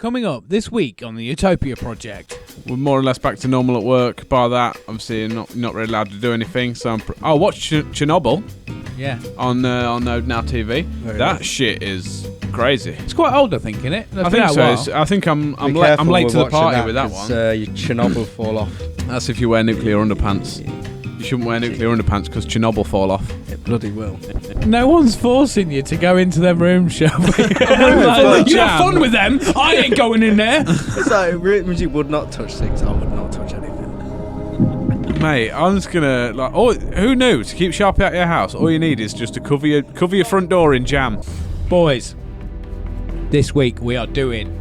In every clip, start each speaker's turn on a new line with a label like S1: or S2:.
S1: Coming up this week on the Utopia Project.
S2: We're more or less back to normal at work. By that, obviously, not really allowed to do anything. So I'll watch Chernobyl.
S1: Yeah.
S2: On Now TV.
S3: Very
S2: that
S3: nice.
S2: shit is crazy.
S1: It's quite old, I think, isn't it?
S2: I think so. I think I'm late to the party with that one.
S3: Your Chernobyl fall off.
S2: That's if you wear nuclear underpants. You shouldn't wear nuclear underpants because Chernobyl fall off.
S3: It bloody will.
S1: No one's forcing you to go into them rooms, shall we? You have fun with them. I ain't going in there.
S3: It's like music would not touch things. I would not touch anything.
S2: Mate, I'm just gonna who knew? To keep Sharpie out of your house, all you need is just to cover your front door in jam.
S1: Boys, this week we are doing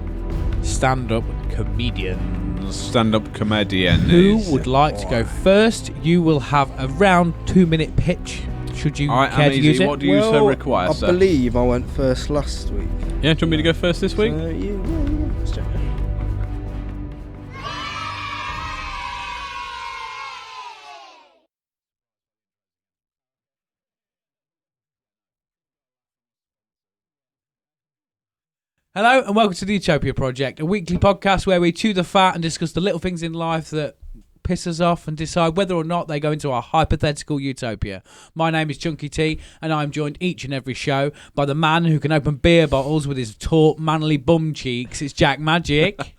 S1: stand-up comedians.
S2: Stand-up comedian.
S1: Who would like to go first? You will have a round 2-minute pitch. Should you care to use it?
S2: What do you require,
S3: I
S2: sir?
S3: believe I went first last week.
S2: Yeah, do you want me to go first this week?
S3: Yeah. Let's check it.
S1: Hello and welcome to the Utopia Project, a weekly podcast where we chew the fat and discuss the little things in life that piss us off and decide whether or not they go into our hypothetical utopia. My name is Chunky T and I'm joined each and every show by the man who can open beer bottles with his taut, manly bum cheeks. It's Jack Magic.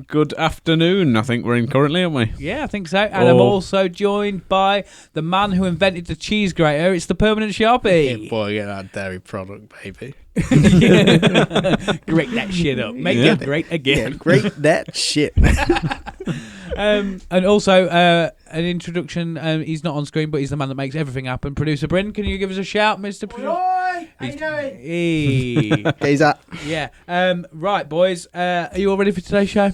S2: Good afternoon, I think we're in currently, aren't we?
S1: Yeah, I think so. And I'm also joined by the man who invented the cheese grater. It's the Permanent Sharpie.
S3: Yeah, boy, get that dairy product, baby.
S1: Grate that shit up. Make it great again.
S3: Yeah, great that shit.
S1: And also an introduction. He's not on screen, but he's the man that makes everything happen. Producer Bryn, can you give us a shout, Mr. Producer?
S3: How you doing?
S1: Hey.
S3: He's that.
S1: Yeah. Right, boys. Are you all ready for today's show?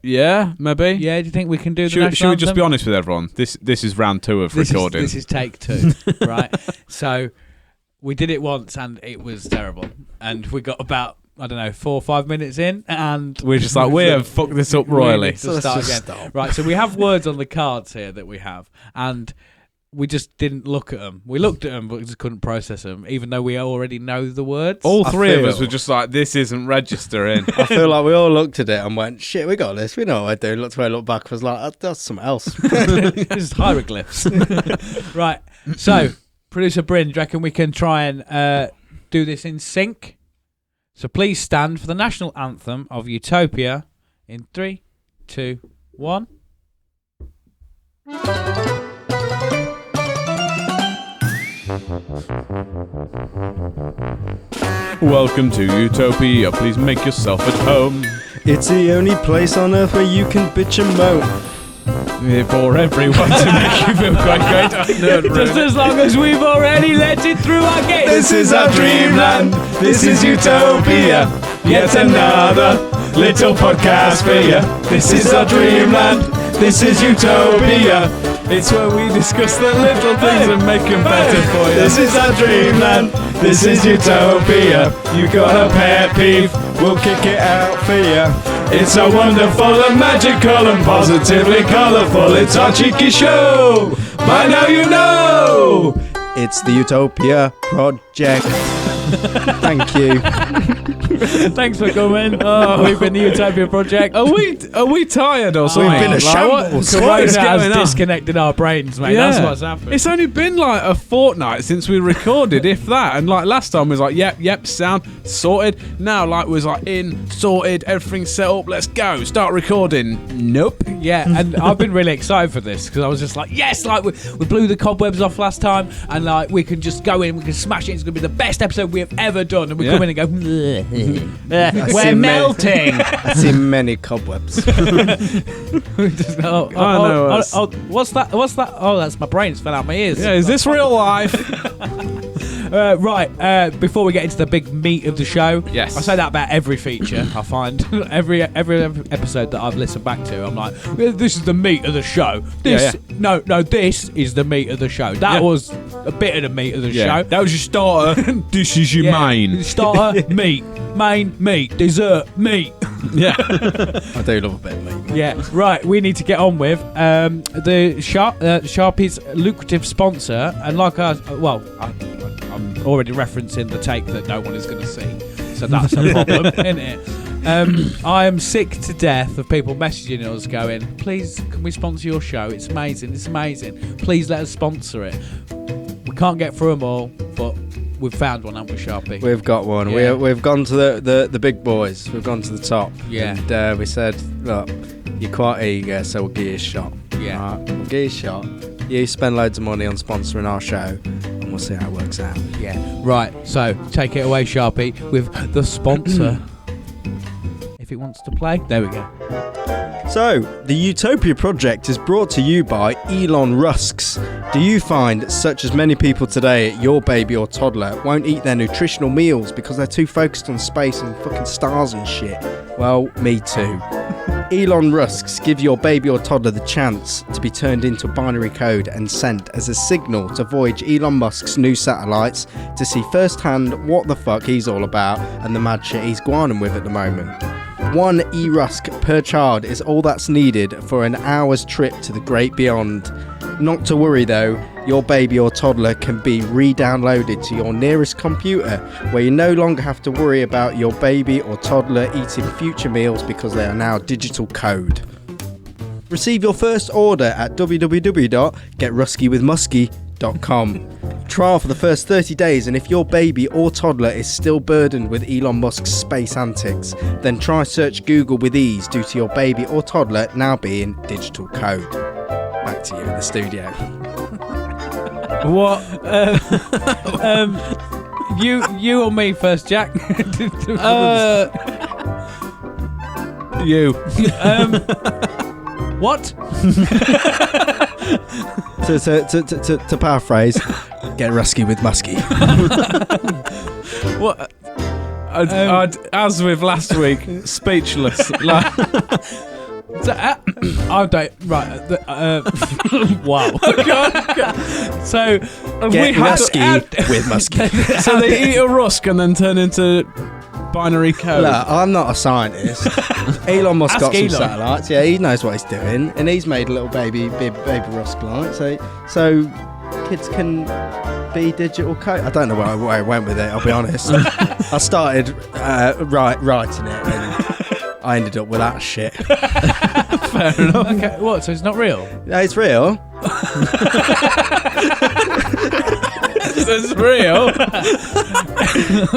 S2: Yeah, maybe.
S1: Yeah. Do you think we can do the
S2: Should
S1: national
S2: we just
S1: anthem?
S2: be honest with everyone? This is round 2 of recording.
S1: This is take 2, right? So we did it once and it was terrible, and we got about 4 or 5 minutes in, and
S2: We're just like, we have fucked this up royally.
S1: So let's start again.
S3: stop.
S1: Right, so we have words on the cards here that we have, and we just didn't look at them. We looked at them, but we just couldn't process them, even though we already know the words.
S2: All
S3: I
S2: 3 of us
S3: feel-
S2: were just like, this isn't registering.
S3: I feel like we all looked at it and went, shit, we got this. We know what we're doing. Looked away, looked back, was like, that's something else.
S1: This is hieroglyphs. Right, so, Producer Bryn, do you reckon we can try and do this in sync? So please stand for the national anthem of Utopia in 3, 2, 1.
S2: Welcome to Utopia. Please make yourself at home.
S3: It's the only place on earth where you can bitch and moan.
S2: For everyone to make you feel quite great.
S1: Just as long as we've already let it through our gate.
S3: This is our dreamland. This is Utopia. Yet another little podcast for you. This is our dreamland. This is Utopia.
S2: It's where we discuss the little things and make them better for you.
S3: This is our dreamland. This is Utopia. You got a pet peeve, we'll kick it out for you. It's so wonderful and magical and positively colourful. It's our cheeky show. By now you know. It's the Utopia Project. Thank you.
S1: Thanks for coming. We've been the Utopia Project.
S2: Are we tired or something?
S3: We've been a
S2: Like,
S3: shambles.
S2: what
S1: Corona
S2: is
S1: has
S2: going on?
S1: disconnected our brains, mate.
S2: Yeah.
S1: That's what's happened.
S2: It's only been like a fortnight since we recorded, if that. And like last time was like, yep, sound sorted. Now like was like in, sorted, everything's set up. Let's go, start recording. Nope.
S1: Yeah, and I've been really excited for this because I was just like, yes, like we blew the cobwebs off last time, and like we can just go in, we can smash it. It's gonna be the best episode we have ever done, and we come in and go, we're
S3: see
S1: melting.
S3: I've seen many cobwebs.
S1: We just go, what's that? What's that? Oh, that's my brain. It's fell out my ears.
S2: Yeah, is this real life?
S1: Right, before we get into the big meat of the show,
S2: Yes.
S1: I say that about every feature. I find every episode that I've listened back to, I'm like, this is the meat of the show. This, no, this is the meat of the show. That was a bit of the meat of the show.
S2: That was your starter. This is your main.
S1: Starter, meat. Main, meat. Dessert, meat.
S2: Yeah.
S3: I do love a bit of meat.
S1: Yeah, right. We need to get on with the Sharpie's lucrative sponsor, and like I'm already referencing the take that no one is going to see, so that's a problem, isn't it? I am sick to death of people messaging us going, please, can we sponsor your show? It's amazing. It's amazing. Please let us sponsor it. We can't get through them all, but we've found one, haven't we, Sharpie?
S3: We've got one.
S1: Yeah.
S3: We've gone to the big boys. We've gone to the top.
S1: Yeah.
S3: And we said, look, you're quite eager, so we'll give you a shot.
S1: Yeah.
S3: All right, we'll give you a shot. You spend loads of money on sponsoring our show, and we'll see how it works out.
S1: Yeah. Right, so take it away, Sharpie, with the sponsor. If it wants to play. There we go.
S3: So, the Utopia Project is brought to you by Elon Rusks. Do you find, such as many people today, your baby or toddler won't eat their nutritional meals because they're too focused on space and fucking stars and shit? Well, me too. Elon Rusks give your baby or toddler the chance to be turned into binary code and sent as a signal to voyage Elon Musk's new satellites to see firsthand what the fuck he's all about and the mad shit he's gwinning with at the moment. One e-Rusk per child is all that's needed for an hour's trip to the great beyond. Not to worry though, your baby or toddler can be re-downloaded to your nearest computer, where you no longer have to worry about your baby or toddler eating future meals because they are now digital code. Receive your first order at www.getruskywithmusky.com. Trial for the first 30 days, and if your baby or toddler is still burdened with Elon Musk's space antics, then try search Google with ease due to your baby or toddler now being digital code. Back to you in the studio.
S1: What? You or me first, Jack?
S2: You.
S1: What?
S3: To paraphrase, get rusky with musky.
S2: What? As with last week, speechless. Like,
S1: So, I don't. Right. Wow. So
S3: Get
S1: we
S3: rusky with musky.
S2: so they eat a rusk and then turn into binary code.
S3: Look, I'm not a scientist. Elon Musk
S1: Ask
S3: got some
S1: Elon.
S3: satellites. Yeah, he knows what he's doing, and he's made a little baby rusk light. So kids can be digital code. I don't know where I went with it. I'll be honest. I started writing it, and I ended up with that shit.
S2: Fair enough.
S1: Okay. What? So it's not real?
S3: Yeah, it's real.
S2: It's real.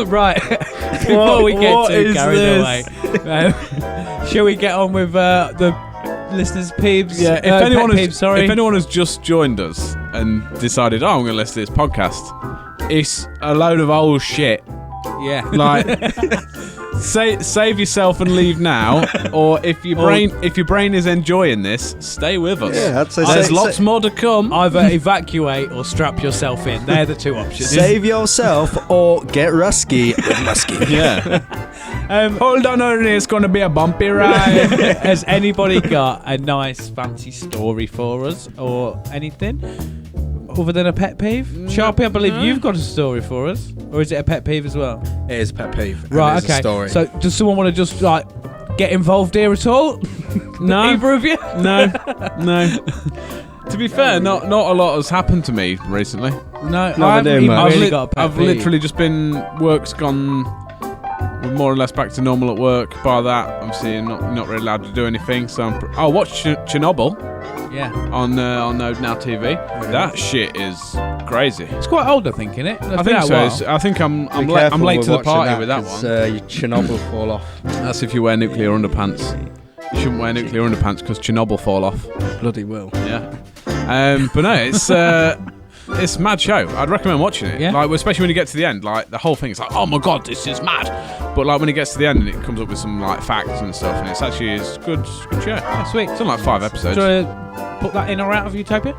S1: Right. Before we get
S2: what
S1: too
S2: is
S1: carried
S2: this?
S1: away, shall we get on with the listeners' peeves?
S2: Yeah, if
S1: pet
S2: anyone
S1: peeves, sorry.
S2: if anyone has just joined us and decided, I'm going to listen to this podcast, it's a load of old shit.
S1: Yeah.
S2: Like, save yourself and leave now, or if your brain is enjoying this, stay with us.
S3: Yeah, I'd say
S2: There's
S3: say-
S2: lots more to come.
S1: Either evacuate or strap yourself in. They're the two options.
S3: Save yourself or get rusky with musky.
S2: Yeah. Hold on, Ernie, it's going to be a bumpy ride.
S1: Has anybody got a nice fancy story for us or anything other than a pet peeve? Sharpie, I believe you've got a story for us, or is it a pet peeve as well?
S3: It is a pet peeve. and
S1: Right,
S3: it is a
S1: okay.
S3: story.
S1: So does someone want to just like get involved here at all?
S2: No.
S1: Either of you?
S2: No. To be fair, not a lot has happened to me recently.
S1: No,
S3: Never
S1: I haven't
S3: do,
S1: even
S3: mate.
S1: really got a pet
S2: I've
S1: peeve.
S2: literally just been, work's gone, we're more or less back to normal at work. By that, obviously, I'm not really allowed to do anything. So I watched Chernobyl
S1: Yeah.
S2: on Now TV. That shit is crazy.
S1: It's quite old, I think, innit?
S2: I think so. I think I'm
S3: Be
S2: late
S3: careful
S2: to the
S3: watching
S2: party with that
S3: 'cause,
S2: one.
S3: your Chernobyl fall off.
S2: That's if you wear nuclear underpants. You shouldn't wear nuclear underpants because Chernobyl fall off.
S3: Bloody will.
S2: Yeah. But no, it's a mad show. I'd recommend watching it.
S1: Yeah.
S2: Like, especially when you get to the end, like the whole thing is like, oh my god, this is mad. But like when it gets to the end and it comes up with some like facts and stuff, and it's actually a good show.
S1: Yeah, sweet.
S2: It's only like 5 episodes.
S1: Do you want to put that in or out of Utopia?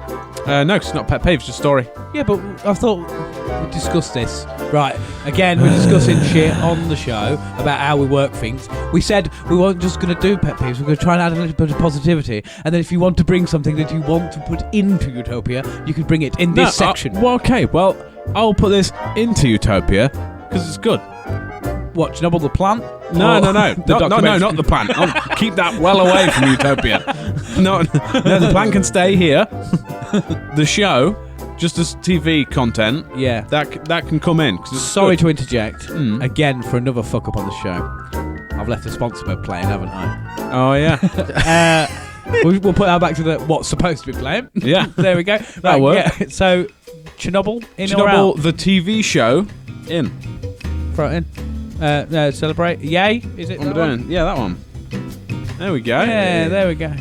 S2: No, 'cause it's not pet peeves, just story.
S1: Yeah, but I thought we discussed this. Right, again, we're discussing shit on the show about how we work things. We said we weren't just going to do pet peeves, we're going to try and add a little bit of positivity. And then if you want to bring something that you want to put into Utopia, you can bring it in this section.
S2: Well, okay. Well, I'll put this into Utopia because it's good.
S1: What, Chernobyl the plant?
S2: No,
S1: Or
S2: no,
S1: the documentary?
S2: not the plant. I'll keep that well away from Utopia. No, the plant can stay here. The show, just as TV content,
S1: Yeah.
S2: that can come in. 'cause it's
S1: Sorry
S2: good.
S1: to interject again for another fuck up on the show. I've left the sponsor bed playing, haven't I?
S2: Oh yeah.
S1: We'll put that back to what's supposed to be playing.
S2: Yeah.
S1: There we go.
S2: That'll work.
S1: Yeah. So, Chernobyl in or out?
S2: Chernobyl, the TV show, in.
S1: Throw it in. Celebrate. Yay. Is it?
S2: What am I
S1: that
S2: doing? Yeah, that one. There we go.
S1: Yeah, there we go.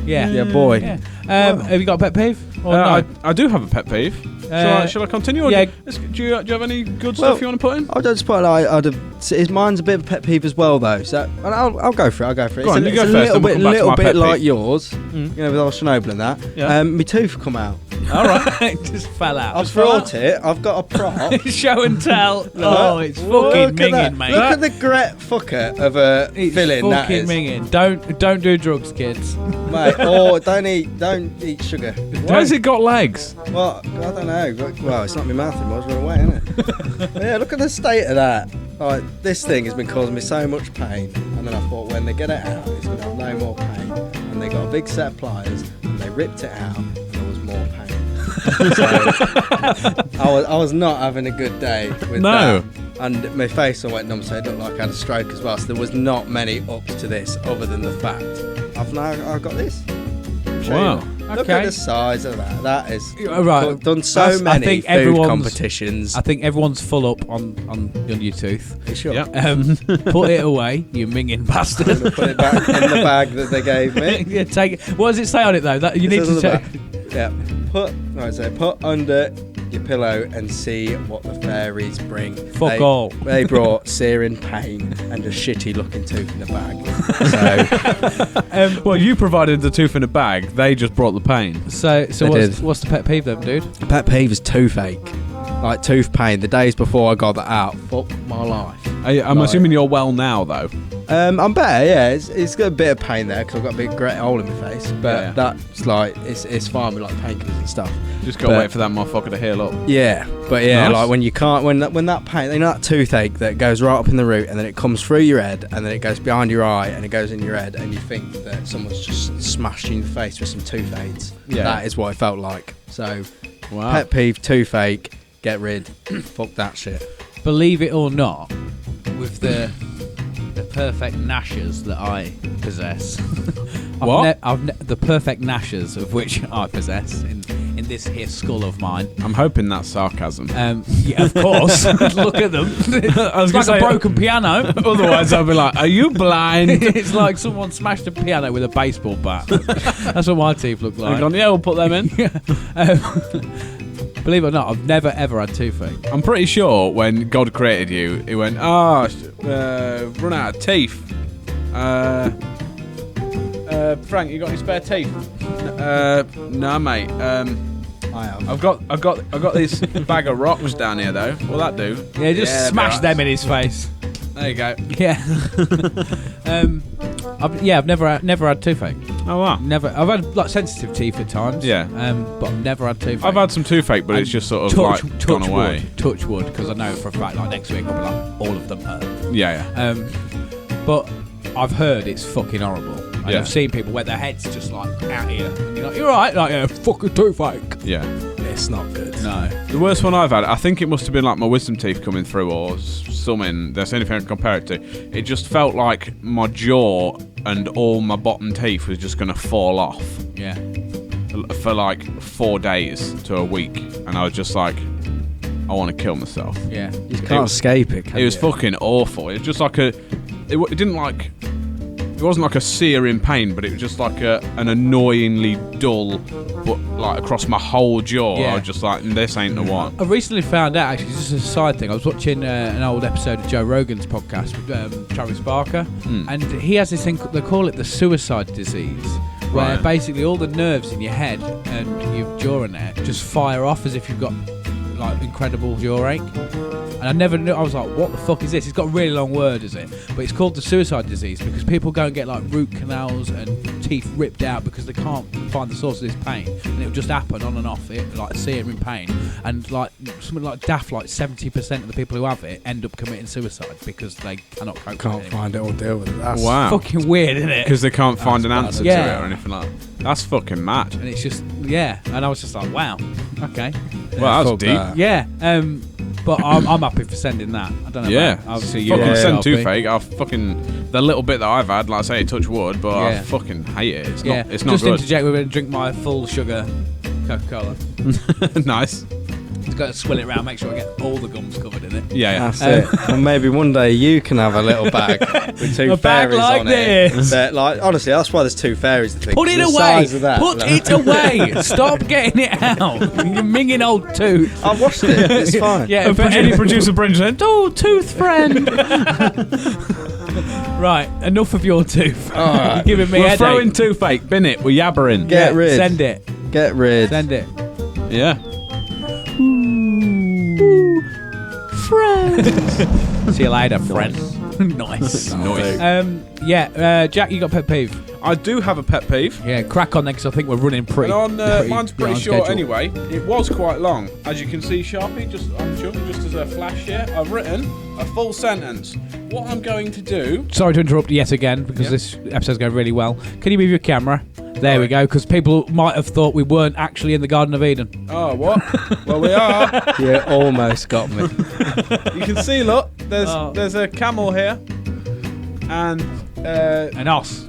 S1: Yeah.
S3: Yeah, boy.
S1: Yeah. Have you got a pet peeve? Or no?
S2: I do have a pet peeve. Shall I continue? Or
S1: yeah.
S2: do you have any good stuff you want to put in?
S3: I'll just put mine's a bit of a pet peeve as well, though. So I'll go for it.
S2: Go on,
S3: it's
S2: you go
S3: a
S2: first,
S3: little
S2: then we'll come back to my
S3: bit
S2: pet
S3: like
S2: peeve.
S3: yours. You know, with old Chernobyl and that.
S2: Yeah.
S3: My tooth come out.
S1: All right. Just fell out.
S3: I've brought it. I've got a prop.
S1: Show and tell.
S3: Oh,
S1: It's
S3: look
S1: fucking
S3: at
S1: minging,
S3: that.
S1: mate.
S3: Look at the great fucker of a
S1: It's
S3: filling that
S1: fucking
S3: is.
S1: minging. Don't do drugs, kids.
S3: Mate, or don't eat sugar.
S2: Why has it got legs?
S3: Well, I don't know. Well, it's not my mouth anymore. It's run away, isn't it? Yeah, look at the state of that. Like, this thing has been causing me so much pain, and then I thought when they get it out, it's going to have no more pain. And they got a big set of pliers, and they ripped it out, and there was more pain. So, I was not having a good day with that. And my face all went numb, so it looked like I had a stroke as well. So there was not many ups to this, other than the fact I've got this.
S2: Wow.
S3: Look at the size of that. That is
S1: Right.
S3: done so many food competitions.
S1: I think everyone's full up on your tooth.
S3: Sure.
S2: Yep.
S1: Put it away, you minging bastard.
S3: I'm gonna put it back in the bag that they gave me.
S1: Yeah, take it. What does it say on it though? That you
S3: It
S1: need
S3: says
S1: to
S3: on the
S1: check.
S3: back. Yeah. Put under your pillow and see what the fairies bring.
S1: Fuck all.
S3: They brought searing pain and a shitty looking tooth in a bag. So
S2: Well, you provided the tooth in a bag. They just brought the pain.
S1: So
S3: They
S1: what's the pet peeve then, dude?
S3: pet peeve is toothache. Like tooth pain. The days before I got that out, fuck my life.
S2: I'm assuming you're well now, though.
S3: I'm better, yeah. It's got a bit of pain there because I've got a big great hole in my face, but
S2: Yeah.
S3: that's like it's fine with like painkillers and stuff.
S2: Just gotta wait for that motherfucker to heal up.
S3: Yeah, but yeah,
S2: Nice.
S3: like when you can't, when that pain, you know that toothache that goes right up in the root and then it comes through your head and then it goes behind your eye and it goes in your head and you think that someone's just smashed you in the face with some tooth aids.
S2: Yeah.
S3: That is what it felt like. So,
S2: Wow.
S3: pet peeve, toothache, get rid, fuck that shit.
S1: Believe it or not, with the perfect gnashers that I possess.
S2: What?
S1: The perfect gnashers of which I possess in this here skull of mine.
S2: I'm hoping that's sarcasm.
S1: Yeah, of course. Look at them. It's like a broken piano.
S2: Otherwise, I'll be like, "Are you blind?"
S1: It's like someone smashed a piano with a baseball bat. That's what my teeth look like.
S2: Yeah, we'll put them in.
S1: Believe it or not, I've never ever had toothache.
S2: I'm pretty sure when God created you, he went, run out of teeth. Frank, you got any spare teeth? No, mate.
S3: I have.
S2: I've got this bag of rocks down here though. What'll that do?
S1: Yeah, just smash
S2: right.
S1: them in his face.
S2: There you go.
S1: Yeah. I've never had toothache.
S2: Oh wow.
S1: Never. I've had like sensitive teeth at times.
S2: Yeah.
S1: But I've never had toothache.
S2: I've had some toothache, but it's just sort of gone away.
S1: Touch wood, because I know for a fact like next week I'll be like all of them hurt.
S2: Yeah.
S1: But I've heard it's fucking horrible. And
S2: Yeah.
S1: I've seen people where their head's just like out here. And you're like, you're right. Like, yeah, fucking toothache.
S2: Yeah.
S3: It's not good.
S1: No.
S2: The worst one I've had, I think it must have been like my wisdom teeth coming through or something. That's anything I can compare it to. It just felt like my jaw and all my bottom teeth was just going to fall off
S1: Yeah.
S2: for like 4 days to a week. And I was just like, I want to kill myself.
S1: Yeah.
S3: You can't escape it.
S2: It was fucking awful. It was just like it didn't like... It wasn't like a searing pain, but it was just like an annoyingly dull, but like across my whole jaw.
S1: Yeah.
S2: I was just like, this ain't the one.
S1: I recently found out, actually, just as a side thing, I was watching an old episode of Joe Rogan's podcast with Travis Barker, and he has this thing, they call it the suicide disease, where
S2: Right.
S1: basically all the nerves in your head and your jaw in there just fire off as if you've got like incredible jaw ache. And I never knew. I was like, what the fuck is this? It's got a really long word, is it? But it's called the suicide disease because people go and get like root canals and teeth ripped out because they can't find the source of this pain, and it'll just happen on and off. It like searing pain, and like something like daft, like 70% of the people who have it end up committing suicide because they cannot cope.
S3: Can't
S1: with it.
S3: find it or deal with it. That's
S2: Wow.
S1: Fucking weird, isn't it?
S2: Because they can't find an answer
S1: Yeah.
S2: to it or anything like that. That's fucking mad.
S1: And it's just and I was just like, wow, okay,
S2: Well, that was
S3: fuck
S2: deep.
S3: that.
S1: yeah. But I'm happy for sending that. I don't know.
S2: Yeah,
S1: obviously
S2: fucking send
S1: too
S2: too fake. I fucking the little bit that I've had, like I say, touch wood, but I fucking hate it. It's not. It's not
S1: just
S2: good.
S1: interject. We're going to drink my full sugar Coca-Cola.
S2: Nice.
S1: Just got to swill it around, make sure I get all the gums covered in it.
S2: Yeah.
S3: That's it. And maybe one day you can have a little bag with two
S1: A bag
S3: fairies
S1: like
S3: on
S1: this.
S3: it. That, like, honestly, that's why there's two fairies. I think.
S1: Put it
S3: The
S1: away.
S3: size of that,
S1: Put
S3: like-
S1: it away. Stop getting it out. You minging old tooth.
S3: I've watched it. It's fine.
S1: Yeah,
S2: And any producer brings in,
S1: oh, tooth friend. Right, enough of your tooth.
S3: All right.
S1: You're giving me
S2: we're
S1: headache.
S2: throwing too fake. Bin it. We're yabbering.
S3: Get rid.
S1: Send it.
S3: Get rid.
S1: Send it.
S2: Yeah.
S1: Friend. See you later, friend. Nice.
S2: Nice.
S1: Jack, you got pet peeve?
S2: I do have a pet peeve.
S1: Yeah, crack on then, because I think we're running pretty.
S2: And on, mine's pretty
S1: on
S2: short
S1: schedule.
S2: anyway. It was quite long. As you can see, Sharpie, just as a flash here, I've written a full sentence. What I'm going to do...
S1: Sorry to interrupt yet again, because this episode's going really well. Can you move your camera? There we go, because people might have thought we weren't actually in the Garden of Eden.
S2: Oh, what? Well, we are.
S3: You almost got me.
S2: You can see, look, there's a camel here. And...
S1: An os.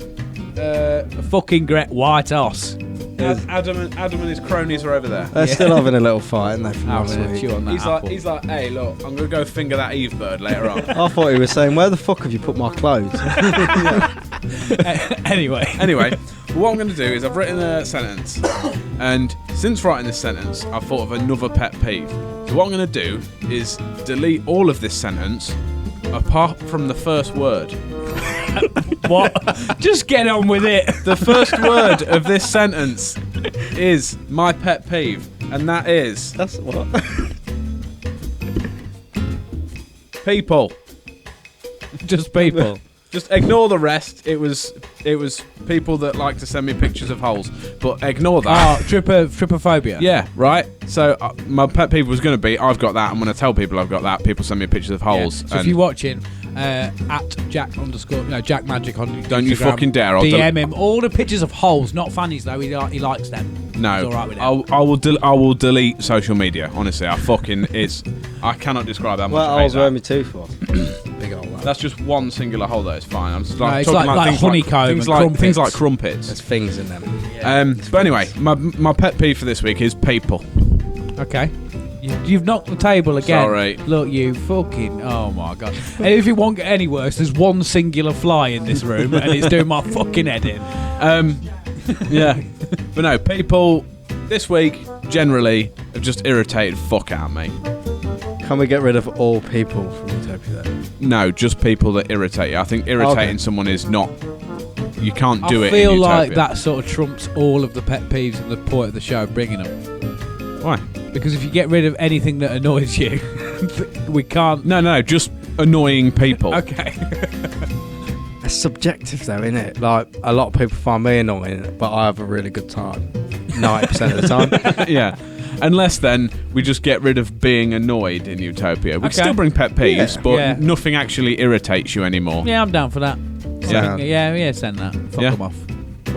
S1: A fucking great white os.
S2: Adam and his cronies are over there.
S3: They're still having a little fight, aren't they? From
S1: I'm
S3: last
S1: going to
S3: week?
S1: chew on that apple.
S2: He's like, hey, look, I'm going to go finger that Eve bird later on.
S3: I thought he was saying, "Where the fuck have you put my clothes?"
S1: Anyway,
S2: what I'm going to do is I've written a sentence, and since writing this sentence, I've thought of another pet peeve. So what I'm going to do is delete all of this sentence, apart from the first word.
S1: what? Just get on with it.
S2: The first word of this sentence is my pet peeve, and that is
S3: That's what.
S2: people.
S1: Just people.
S2: Just ignore the rest. It was people that like to send me pictures of holes, but ignore that.
S1: Oh, trypophobia.
S2: Yeah, right. So my pet peeve was going to be, I've got that. I'm going to tell people I've got that. People send me pictures of holes.
S1: So if you're watching, at Jack Magic on Instagram,
S2: Don't you fucking dare. I'll
S1: DM him all the pictures of holes, not fannies though. He likes them.
S2: No,
S1: He's all right with it.
S2: I will delete social media. Honestly, I cannot describe how much
S3: What
S2: I hate
S3: holes were
S2: that.
S3: my tooth for? Big old one.
S2: That's just one singular hole. That is fine. I'm just
S1: No,
S2: like
S1: it's
S2: talking
S1: like
S2: about things
S1: honeycomb
S2: things
S1: and
S2: like
S1: crumpets.
S2: things like crumpets.
S3: There's things in them.
S2: But anyway, my pet peeve for this week is people.
S1: Okay. You've knocked the table again.
S2: Sorry.
S1: Look, you fucking... Oh, my God. And if it won't get any worse, there's one singular fly in this room, and it's doing my fucking head in.
S2: Yeah. But no, people this week generally have just irritated fuck out of me.
S3: Can we get rid of all people from Utopia then?
S2: No, just people that irritate you. I think irritating someone is not... You can't do it
S1: I feel
S2: in
S1: like
S2: Utopia.
S1: that sort of trumps all of the pet peeves at the point of the show, bringing them.
S2: Why?
S1: Because if you get rid of anything that annoys you, we can't...
S2: No, just annoying people.
S1: Okay.
S3: It's subjective though, isn't it? Like, a lot of people find me annoying, but I have a really good time. 90% of the time.
S2: Yeah. Unless then we just get rid of being annoyed in Utopia. We
S1: Okay.
S2: still bring pet peeves,
S3: Yeah.
S2: but
S1: Yeah.
S2: nothing actually irritates you anymore.
S1: Yeah, I'm down for that.
S3: Yeah.
S1: Yeah, send that. Fuck
S2: Yeah.
S1: them off.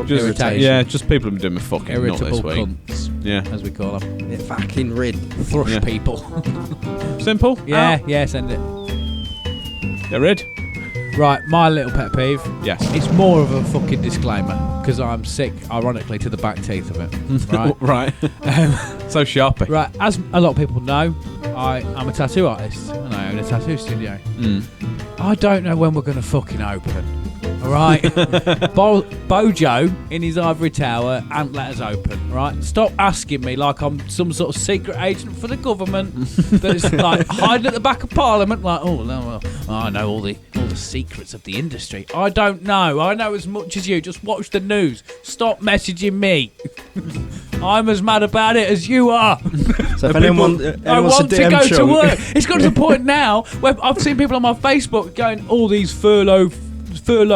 S2: Just,
S1: Irritation.
S2: yeah, just people have been doing me fucking nut
S1: Irritable
S2: this week.
S1: cunts,
S2: Yeah.
S1: as we call them.
S3: It fucking rid.
S1: Thrush
S2: Yeah.
S1: people.
S2: Simple.
S1: Yeah, send it.
S2: Get rid.
S1: Right, my little pet peeve.
S2: Yes.
S1: It's more of a fucking disclaimer, because I'm sick, ironically, to the back teeth of it. Right?
S2: Right.
S1: Um,
S2: So sharpy.
S1: right, as a lot of people know, I'm a tattoo artist, and I own a tattoo studio.
S2: Mm.
S1: I don't know when we're going to fucking open. All right? Bojo, in his ivory tower, ain't let us open. All right? Stop asking me like I'm some sort of secret agent for the government that's like hiding at the back of Parliament. Like, oh, no, well, I know all the secrets of the industry. I don't know. I know as much as you. Just watch the news. Stop messaging me. I'm as mad about it as you are.
S3: So if anyone
S1: I
S3: wants
S1: want to
S3: DM
S1: go to
S3: Chung-
S1: work. It's got to the point now where I've seen people on my Facebook going, all these furlough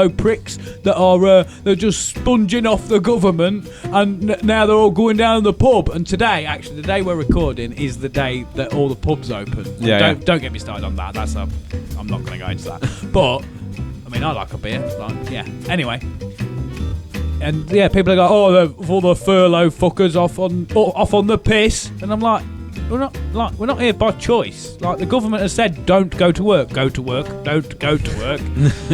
S1: pricks that are they're just sponging off the government, and now they're all going down the pub. And today, actually, the day we're recording is the day that all the pubs open.
S2: Yeah,
S1: Don't get me started on that. I'm not going to go into that. But I mean, I like a beer. Like, yeah. Anyway. And yeah, people are going, all the furlough fuckers off on the piss, and I'm like, we're not here by choice. Like the government has said, don't go to work. Go to work. Don't go to work.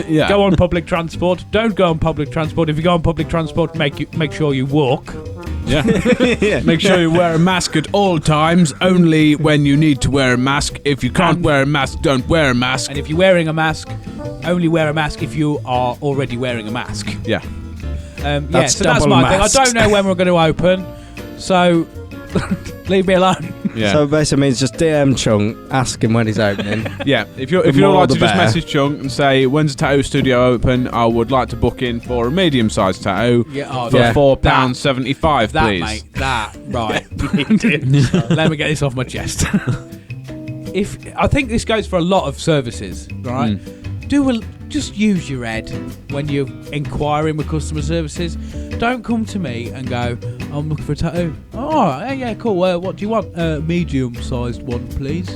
S2: Yeah.
S1: Go on public transport. Don't go on public transport. If you go on public transport, make sure you walk.
S2: Yeah. Make sure you wear a mask at all times. Only when you need to wear a mask. If you can't wear a mask, don't wear a mask.
S1: And if you're wearing a mask, only wear a mask if you are already wearing a mask.
S2: Yeah.
S1: So that's my thing. I don't know when we're going to open, so leave me alone.
S2: Yeah.
S3: So basically means just DM Chung, ask him when he's opening.
S2: Yeah, if you'd like to just message Chung and say, when's the tattoo studio open? I would like to book in for a medium-sized tattoo for £4.75, please.
S1: Mate, right. Let me get this off my chest. I think this goes for a lot of services, right? Just use your head when you're inquiring with customer services. Don't come to me and go, I'm looking for a tattoo. Oh, yeah, cool. What do you want? Medium-sized one, please.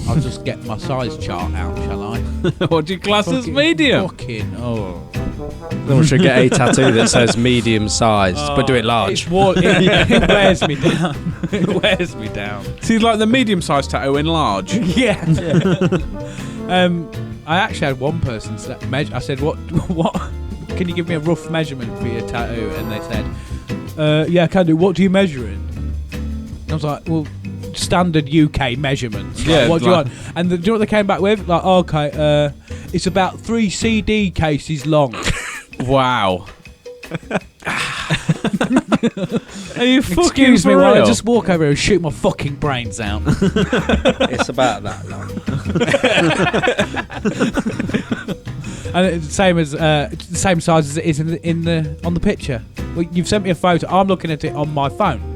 S1: I'll just get my size chart out, shall I?
S2: What do you class as medium?
S3: Someone should get a tattoo that says medium sized, but do it large.
S1: It wears me down. It wears me down.
S2: See, like the medium-sized tattoo in large.
S1: Yeah. I actually had one person I said, what? Can you give me a rough measurement for your tattoo? And they said, yeah, I can do. What do you measure in? And I was like, well, standard UK measurements. Like,
S2: Yeah.
S1: What do you want? And do you know what they came back with? Like, okay, it's about 3 CD cases long.
S2: Wow. Are you fucking
S1: Excuse me
S2: for
S1: while I
S2: real?
S1: just walk over here and shoot my fucking brains out.
S3: It's about that long.
S1: And it's the same as it's the same size as it is on the picture. Well, you've sent me a photo. I'm looking at it on my phone.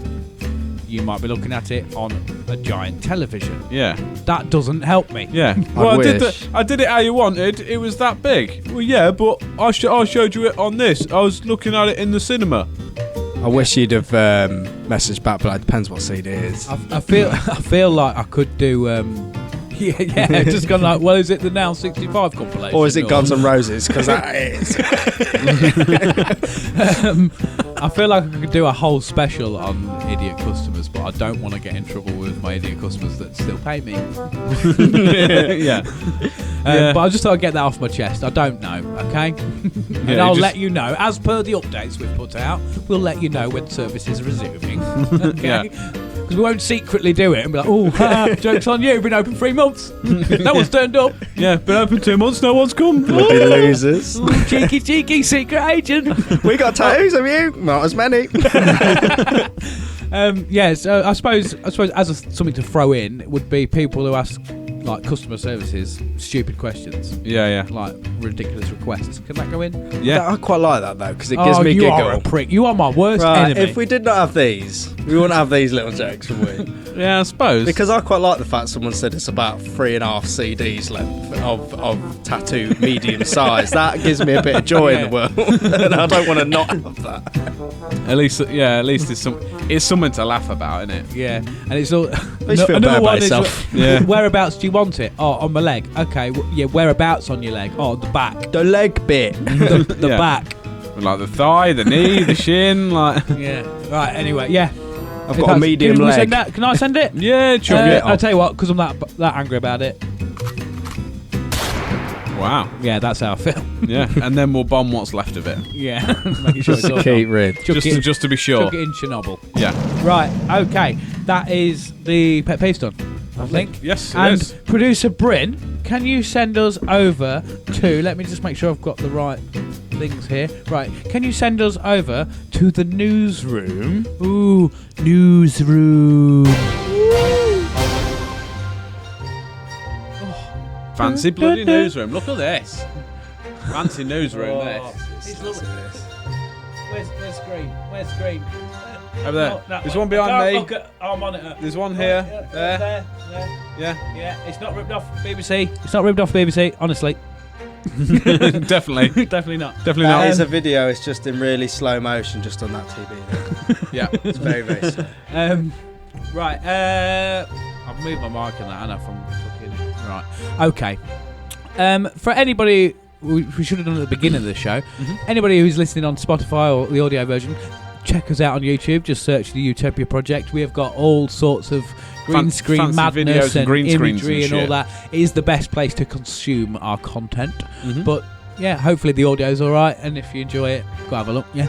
S1: You might be looking at it on a giant television.
S2: Yeah.
S1: That doesn't help me.
S2: Yeah. I did it how you wanted. It was that big. Well, yeah, but I showed you it on this. I was looking at it in the cinema.
S3: I wish you'd have messaged back, but it depends what CD it is.
S1: I feel like I could do. Yeah, just gone like, well, is it the Now 65 compilation?
S3: Or is it Guns N' Roses? Because that is.
S1: I feel like I could do a whole special on idiot customers, but I don't want to get in trouble with my idiot customers that still pay me.
S2: Yeah.
S1: But I just thought I'd get that off my chest. I don't know, okay? And I'll let you know. As per the updates we've put out, we'll let you know when service is resuming. Okay? Because we won't secretly do it and be like, oh, joke's on you, been open 3 months. No one's turned up.
S2: Yeah, been open 2 months, no one's come.
S3: Bloody losers.
S1: Ooh, cheeky, secret agent.
S3: We got tattoos, have you? Not as many.
S1: So I suppose as something to throw in would be people who ask like customer services stupid questions.
S2: Yeah.
S1: Like ridiculous requests. Can that go in?
S2: Yeah.
S3: I quite like that though, because it gives me a
S1: you
S3: giggle.
S1: are a prick. You are my worst
S3: Right,
S1: enemy.
S3: if we did not have these, we wouldn't have these little jokes, would we?
S2: Yeah, I suppose.
S3: Because I quite like the fact someone said it's about 3.5 CDs length of tattoo medium size. That gives me a bit of joy in the world, and I don't want to not have that.
S2: At least it's something to laugh about, isn't it?
S1: Yeah, and it's all.
S3: least feel bad about yourself.
S2: Yeah.
S1: Whereabouts do you want it? Oh, on my leg. Okay. Whereabouts on your leg? Oh, the back.
S3: The leg bit.
S1: The
S2: Yeah.
S1: back.
S2: Like the thigh, the knee, the shin, like.
S1: Yeah. Right. Anyway. Yeah.
S3: I've got a medium leg.
S1: Can I send it?
S2: Yeah, chuck it.
S1: I'll tell you what, because I'm that angry about it.
S2: Wow.
S1: Yeah, that's how I feel.
S2: Yeah, and then we'll bomb what's left of it.
S1: Yeah. Making sure
S3: Just
S1: it's all
S3: to keep
S1: gone.
S3: rid.
S2: Just to be sure.
S1: Chuck it in Chernobyl.
S2: Yeah.
S1: Right. Okay. That is the pet peeve done, I think.
S2: Yes, it
S1: And
S2: is.
S1: producer Bryn, can you send us over to? Let me just make sure I've got the right things here. Right. Can you send us over to the newsroom? Ooh, newsroom.
S2: Fancy bloody newsroom. Look at this. Fancy newsroom, this.
S1: It's lovely. Where's Green? Where's Green?
S2: Over there. There's one behind me.
S1: Look at our monitor.
S2: There's one here.
S1: There.
S2: Yeah.
S1: Yeah. It's not ripped off BBC. It's not ripped off BBC. Honestly.
S2: Definitely.
S1: Definitely not.
S2: Definitely
S3: That
S2: not.
S3: is a video. It's just in really slow motion, just on that TV. There.
S2: Yeah.
S3: It's very, very slow.
S1: Right. I've moved my mic in that, Anna, from fucking. Right. Okay. For anybody, we should have done it at the beginning of the show. Anybody who's listening on Spotify or the audio version, check us out on YouTube. Just search the Utopia Project. We have got all sorts of green screen
S2: fancy
S1: madness
S2: videos and green screens
S1: imagery
S2: and
S1: and all
S2: shit.
S1: that. It is the best place to consume our content.
S2: Mhm.
S1: But yeah, hopefully the audio's all right, and if you enjoy it, go have a look. Yeah,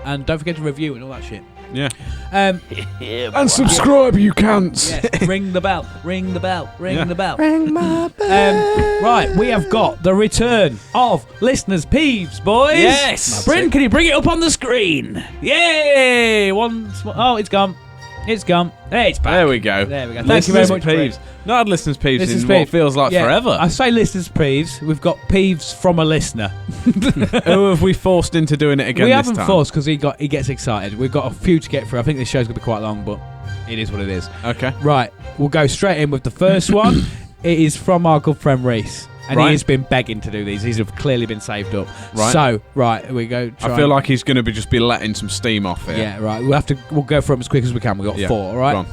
S1: and don't forget to review and all that shit.
S2: Yeah.
S3: And subscribe, you cunts.
S1: Yes, ring the bell, ring the bell, ring
S2: Yeah.
S1: the bell.
S3: Ring my bell.
S1: Right, we have got the return of listeners' Peeves, boys.
S2: Yes.
S1: Bryn, can you bring it up on the screen? Yay! Oh, it's gone. It's gone. Hey, it's back.
S2: There we go.
S1: There we go. Thank you very much,
S2: Peeves. Not had listeners' Peeves
S1: Listeners'
S2: in what
S1: Peeves.
S2: feels like
S1: Yeah,
S2: forever.
S1: I say listeners' Peeves. We've got Peeves from a listener.
S2: Who have we forced into doing it again
S1: We
S2: this
S1: haven't
S2: time?
S1: forced because he gets excited. We've got a few to get through. I think this show's going to be quite long, but it is what it is.
S2: Okay.
S1: Right, we'll go straight in with the first one. It is from our good friend Reese. And
S2: Right.
S1: he has been begging to do these. These have clearly been saved up.
S2: Right.
S1: So, right, here we go.
S2: I feel like he's going to just be letting some steam off here.
S1: Yeah, right. We'll go for them as quick as we can. We've got
S2: Yeah.
S1: 4, all right?
S2: Go on.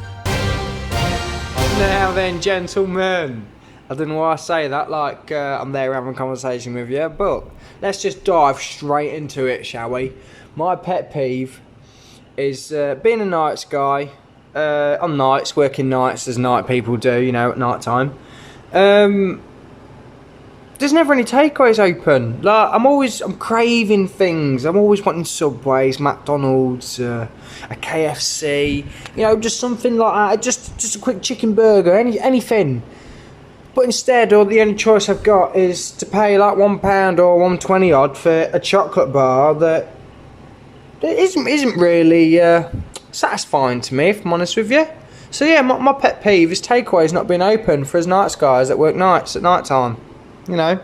S4: Now then, gentlemen. I don't know why I say that, like I'm there having a conversation with you, but let's just dive straight into it, shall we? My pet peeve is being a nights guy, on nights, working nights as night people do, you know, at night time. There's never any takeaways open. Like I'm craving things. I'm always wanting Subways, McDonald's, a KFC. You know, just something like that. Just a quick chicken burger, anything. But instead, the only choice I've got is to pay like £1 or $1.20 odd for a chocolate bar that isn't really satisfying to me, if I'm honest with you. So yeah, my pet peeve is takeaways not being open for us nights guys that work nights at night time. You know,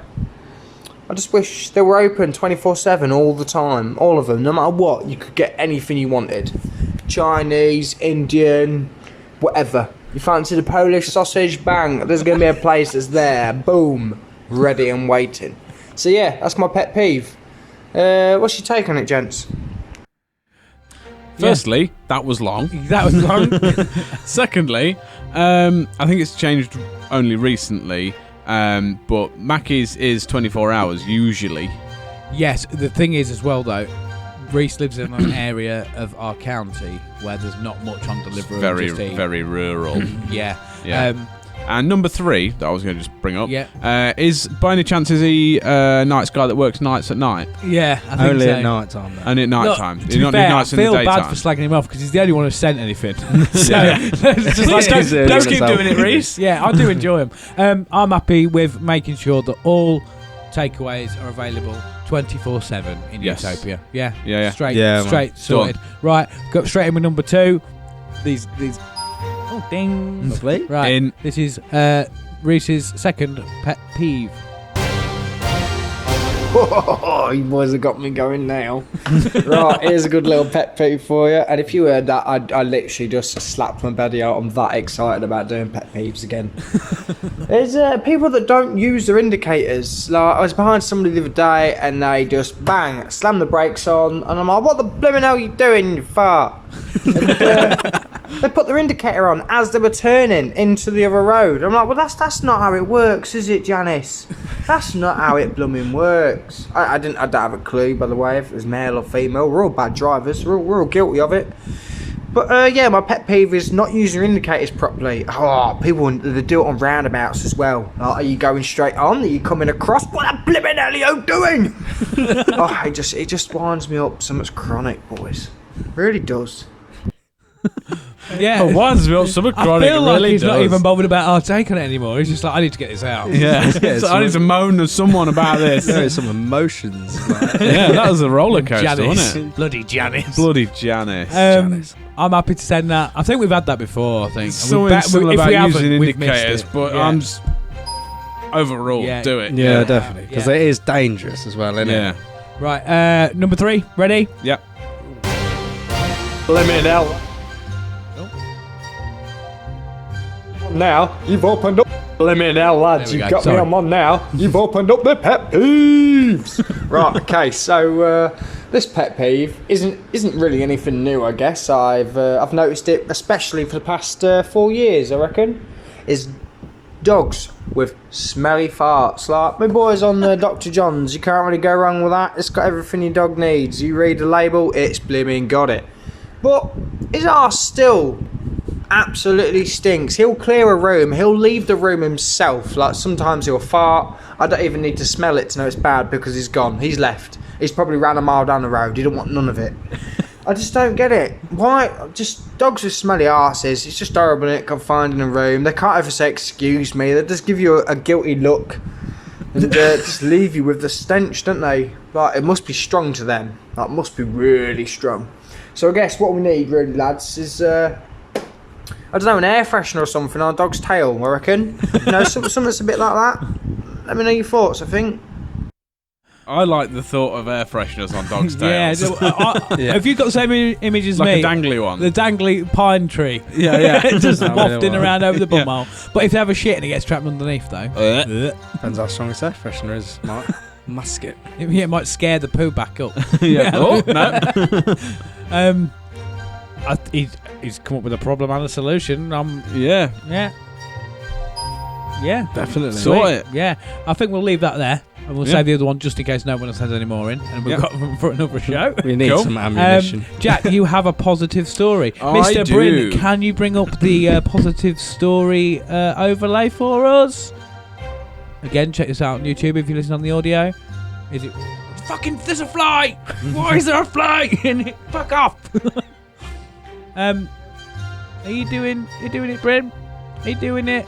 S4: I just wish they were open 24/7 all the time, all of them, no matter what. You could get anything you wanted, Chinese, Indian, whatever. You fancy the Polish sausage? Bang! There's going to be a place that's there, boom, ready and waiting. So yeah, that's my pet peeve. What's your take on it, gents?
S2: Firstly, that was long.
S1: That was long.
S2: Secondly, I think it's changed only recently. But Mackey's is 24 hours usually.
S1: Yes, the thing is as well though, Reese lives in an area of our county where there's not much on delivery.
S2: Very,
S1: Just Eat.
S2: very rural.
S1: Yeah.
S2: Yeah. And number 3 that I was going to just bring up
S1: Yeah.
S2: is, by any chance, is he a nights guy that works nights at night?
S1: Yeah, I think
S3: Only
S1: so.
S3: at night time, though.
S2: Only at night
S1: Look,
S2: time.
S1: to
S2: He's
S1: be
S2: not
S1: fair,
S2: doing nights
S1: I
S2: in the
S1: feel bad
S2: daytime.
S1: for slagging him off because he's the only one who sent anything. So
S2: Yeah.
S1: it's just like,
S3: He's doing
S2: Don't
S3: it
S2: keep
S3: himself.
S2: doing it, Reese.
S1: yeah, I do enjoy him. I'm happy with making sure that all takeaways are available 24/7 in
S2: Yes.
S1: Utopia. Yeah,
S2: Yeah.
S1: straight,
S3: Yeah, man.
S1: straight, sorted. Right, go straight in with number 2. These. Oh, ding!
S3: Lovely.
S1: Right,
S2: In.
S1: this is Reese's second pet peeve.
S4: Oh, you boys have got me going now. Right, here's a good little pet peeve for you. And if you heard that, I literally just slapped my belly out. I'm that excited about doing pet peeves again. There's people that don't use their indicators. Like I was behind somebody the other day and they just bang, slam the brakes on, and I'm like, what the blooming hell are you doing, you fart? And, they put their indicator on as they were turning into the other road. I'm like, well, that's not how it works, is it, Janice? That's not how it blooming works. I don't have a clue, by the way, if it was male or female. We're all bad drivers. We're all guilty of it. But yeah, my pet peeve is not using your indicators properly. Oh, people, they do it on roundabouts as well. Like, are you going straight on? Are you coming across? What the blooming hell are you doing? Oh, it just winds me up so much chronic, boys. It really does.
S1: Yeah,
S2: Oh, winds me up something
S1: I
S2: chronic.
S1: feel like
S2: really
S1: he's not
S2: does.
S1: even bothered about our take on it anymore. He's just like, I need to get this out.
S2: Yeah. So I need to moan to someone about this.
S3: There is some emotions.
S2: Yeah, that was a roller coaster,
S1: Janice.
S2: wasn't it?
S1: Bloody Janice.
S2: Bloody Janice.
S1: I'm happy to send that. I think we've had that before. I think
S2: Something similar
S1: if
S2: about
S1: we haven't,
S2: using
S1: we've missed
S2: indicators,
S1: it.
S2: but
S1: Yeah.
S2: I'm just overall
S1: Yeah.
S2: do it.
S3: Yeah, definitely. Because
S1: Yeah.
S3: it is dangerous as well, isn't
S2: Yeah.
S3: it?
S1: Right. Number 3. Ready?
S2: Yeah.
S4: Let me know. Now you've opened up. Let me now, lads.
S1: There we
S4: You've
S1: go,
S4: got
S1: sorry.
S4: me on one now. You've opened up the pet peeves. Right. Okay. So this pet peeve isn't really anything new. I guess I've noticed it, especially for the past 4 years. I reckon is dogs. with smelly farts. Like, my boys on Dr. John's, you can't really go wrong with that. It's got everything your dog needs. You read the label, it's blimmin' got it. But his arse still absolutely stinks. He'll clear a room, he'll leave the room himself. Like, sometimes he'll fart. I don't even need to smell it to know it's bad because he's gone. He's left. He's probably ran a mile down the road. He don't want none of it. I just don't get it. Why? Just dogs with smelly arses. It's just horrible, innit? Confined in a room. They can't ever say excuse me. They just give you a guilty look and just leave you with the stench, don't they? Like, it must be strong to them. Like, it must be really strong. So I guess what we need, really, lads, is I don't know, an air freshener or something on a dog's tail, I reckon. You know, something that's a bit like that. Let me know your thoughts, I think.
S2: I like the thought of air fresheners on dogs' tails.
S1: Have you got the same image as
S2: like
S1: me?
S2: a dangly one.
S1: The dangly pine tree.
S3: Yeah.
S1: Just wafting around over the bumhole. But if they have a shit and it gets trapped underneath, though.
S3: Depends how strong its air freshener is. Might mask it.
S1: It might scare the poo back up.
S2: Yeah. Oh, no.
S1: He's come up with a problem and a solution.
S2: Yeah.
S3: Definitely.
S2: Sort it.
S1: Yeah. I think we'll leave that there. And we'll save the other one just in case no one sends any more in. And we've got them for another show.
S3: We need some ammunition.
S1: Jack, you have a positive story. Mr.
S2: do.
S1: Bryn, can you bring up the positive story overlay for us? Again, check this out on YouTube if you listen on the audio. Is it... Fucking, there's a fly! Why is there a fly? Fuck off! Are you doing it, Bryn? Are you doing it?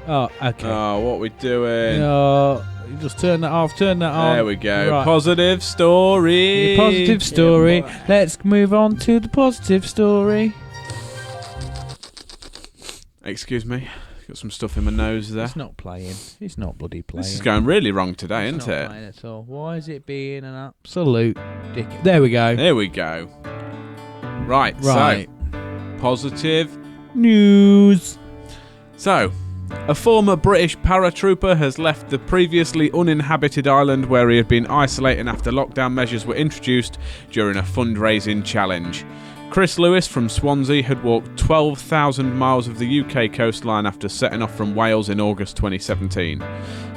S1: Oh, okay.
S2: Oh, what are we doing?
S1: You just turn that off, on.
S2: There we go.
S1: Right.
S2: Positive story.
S1: Positive story.
S3: Yeah,
S1: Let's move on to the positive story.
S2: Excuse me. Got some stuff in my nose there.
S1: It's not playing. It's not bloody playing.
S2: This is going really wrong today,
S1: It's
S2: isn't
S1: not
S2: it?
S1: playing at all. Why is it being an absolute dick? There we go.
S2: There we go. Right. So, positive
S1: news.
S2: So, a former British paratrooper has left the previously uninhabited island where he had been isolating after lockdown measures were introduced during a fundraising challenge. Chris Lewis from Swansea had walked 12,000 miles of the UK coastline after setting off from Wales in August 2017.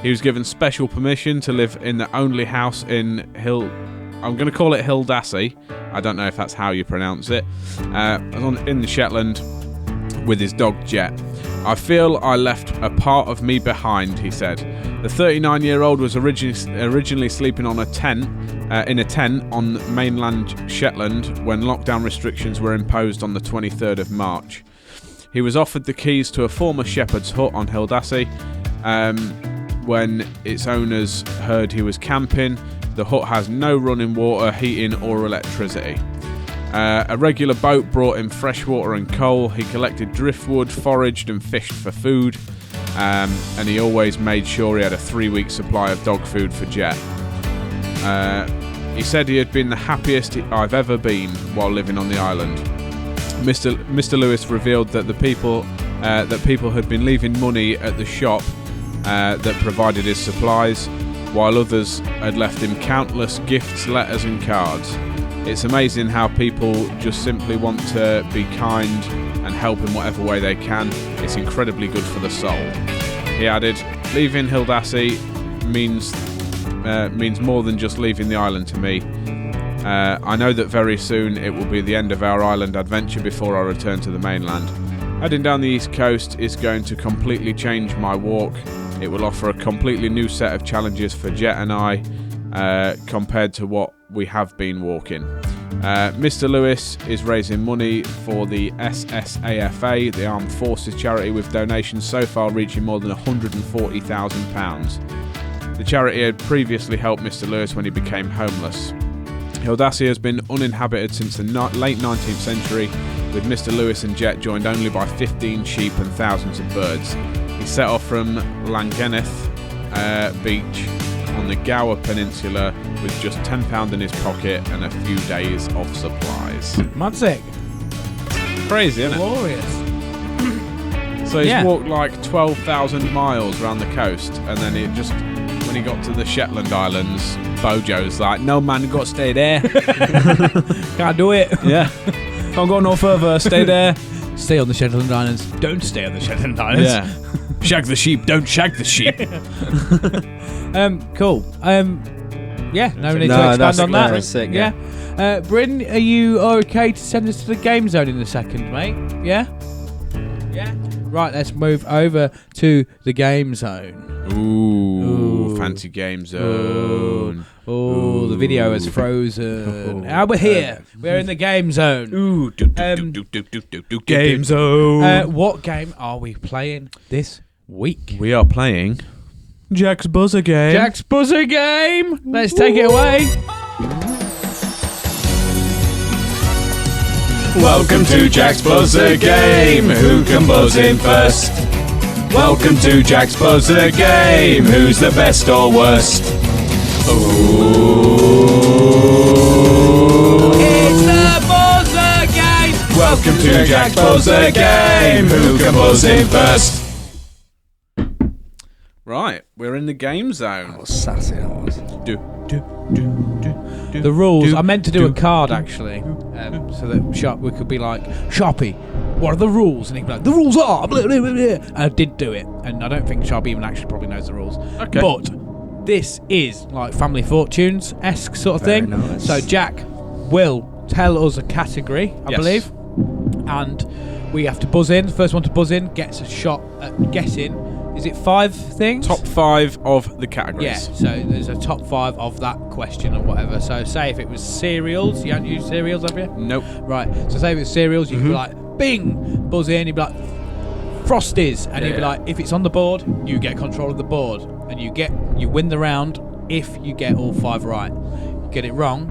S2: He was given special permission to live in the only house in I'm going to call it Hildassie. I don't know if that's how you pronounce it. In the Shetland with his dog Jet. I feel I left a part of me behind, he said. The 39-year-old was originally sleeping on in a tent on mainland Shetland when lockdown restrictions were imposed on the 23rd of March. He was offered the keys to a former shepherd's hut on Hildassie. When its owners heard he was camping, the hut has no running water, heating or electricity. A regular boat brought him fresh water and coal. He collected driftwood, foraged and fished for food, and he always made sure he had a 3-week supply of dog food for Jet. He said he had been the happiest I've ever been while living on the island. Mr. Lewis revealed that people had been leaving money at the shop that provided his supplies, while others had left him countless gifts, letters and cards. It's amazing how people just simply want to be kind and help in whatever way they can. It's incredibly good for the soul. He added, leaving Hildassie means more than just leaving the island to me. I know that very soon it will be the end of our island adventure before I return to the mainland. Heading down the east coast is going to completely change my walk. It will offer a completely new set of challenges for Jet and I compared to what we have been walking. Mr. Lewis is raising money for the SSAFA, the Armed Forces charity, with donations so far reaching more than £140,000. The charity had previously helped Mr. Lewis when he became homeless. Hildassie has been uninhabited since the late 19th century, with Mr. Lewis and Jet joined only by 15 sheep and thousands of birds. He set off from Llangennith beach on the Gower Peninsula with just £10 in his pocket and a few days of supplies.
S1: Magic.
S2: Crazy, isn't it?
S1: Glorious.
S2: So he's walked like 12,000 miles around the coast, and then when he got to the Shetland Islands, Bojo's like, no man, you got to stay there.
S1: Can't do it.
S2: Yeah. Can't go no further, stay there.
S1: Stay on the Shetland Islands. Don't stay on the Shetland Islands.
S2: Yeah. Shag the sheep, don't shag the sheep.
S1: Cool. Yeah, no need to expand on that.
S3: That's sick,
S1: yeah. Bryn, are you okay to send us to the game zone in a second, mate? Yeah? Yeah? Right, let's move over to the game zone.
S2: Ooh, fancy game zone.
S1: Oh, the video is frozen. We're here. We're in the game zone.
S2: Ooh, game zone.
S1: What game are we playing this week?
S2: We are playing Jack's Buzzer Game.
S1: Jack's Buzzer Game. Let's take it away.
S3: Welcome to Jack's Buzzer Game. Who can buzz in first? Welcome to Jack's Buzzer Game. Who's the best or worst? Ooh.
S1: It's the Buzzer Game.
S3: Welcome to Jack's Buzzer Game. Who can buzz in first?
S2: Right, we're in the game zone.
S4: Sassy that was.
S1: The rules. I meant to do a card actually, so that we could be like, Sharpie, what are the rules? And he'd be like, the rules are. Blah, blah, blah, blah. And I did do it, and I don't think Sharpie even actually probably knows the rules.
S2: Okay.
S1: But this is like Family Fortunes-esque sort of
S4: Very
S1: thing.
S4: nice.
S1: So Jack will tell us a category, I
S2: Yes.
S1: believe, and we have to buzz in. The first one to buzz in gets a shot at guessing. Is it 5 things?
S2: Top 5 of the categories.
S1: Yeah, so there's a top 5 of that question or whatever. So say if it was cereals, you haven't used cereals, have you?
S2: Nope.
S1: Right, so say if it's cereals, you could be like, bing, buzz in, you'd be like, Frosties, and you'd be like, if it's on the board, you get control of the board, and you win the round if you get all 5 right. You get it wrong,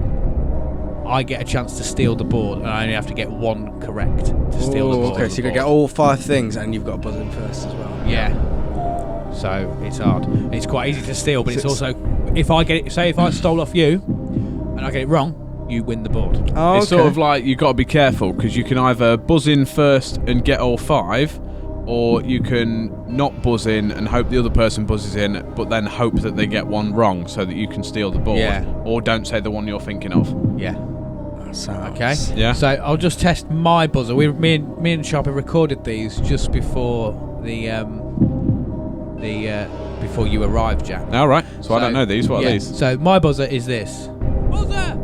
S1: I get a chance to steal the board, and I only have to get 1 correct to steal the board.
S4: Okay, so you can get all 5 things, and you've got to buzz in first as well.
S1: Yeah. So it's hard. It's quite easy to steal, but it's also if I get it. Say if I stole off you, and I get it wrong, you win the board.
S4: Oh,
S2: It's sort of like you got to be careful because you can either buzz in first and get all 5, or you can not buzz in and hope the other person buzzes in, but then hope that they get 1 wrong so that you can steal the board.
S1: Yeah.
S2: Or don't say the one you're thinking of.
S1: Yeah.
S4: Sounds.
S1: Okay.
S2: Yeah.
S1: So I'll just test my buzzer. Me and Sharpie recorded these just before before you arrived, Jack.
S2: All right. So I don't know these. What are these?
S1: So my buzzer is this. Buzzer.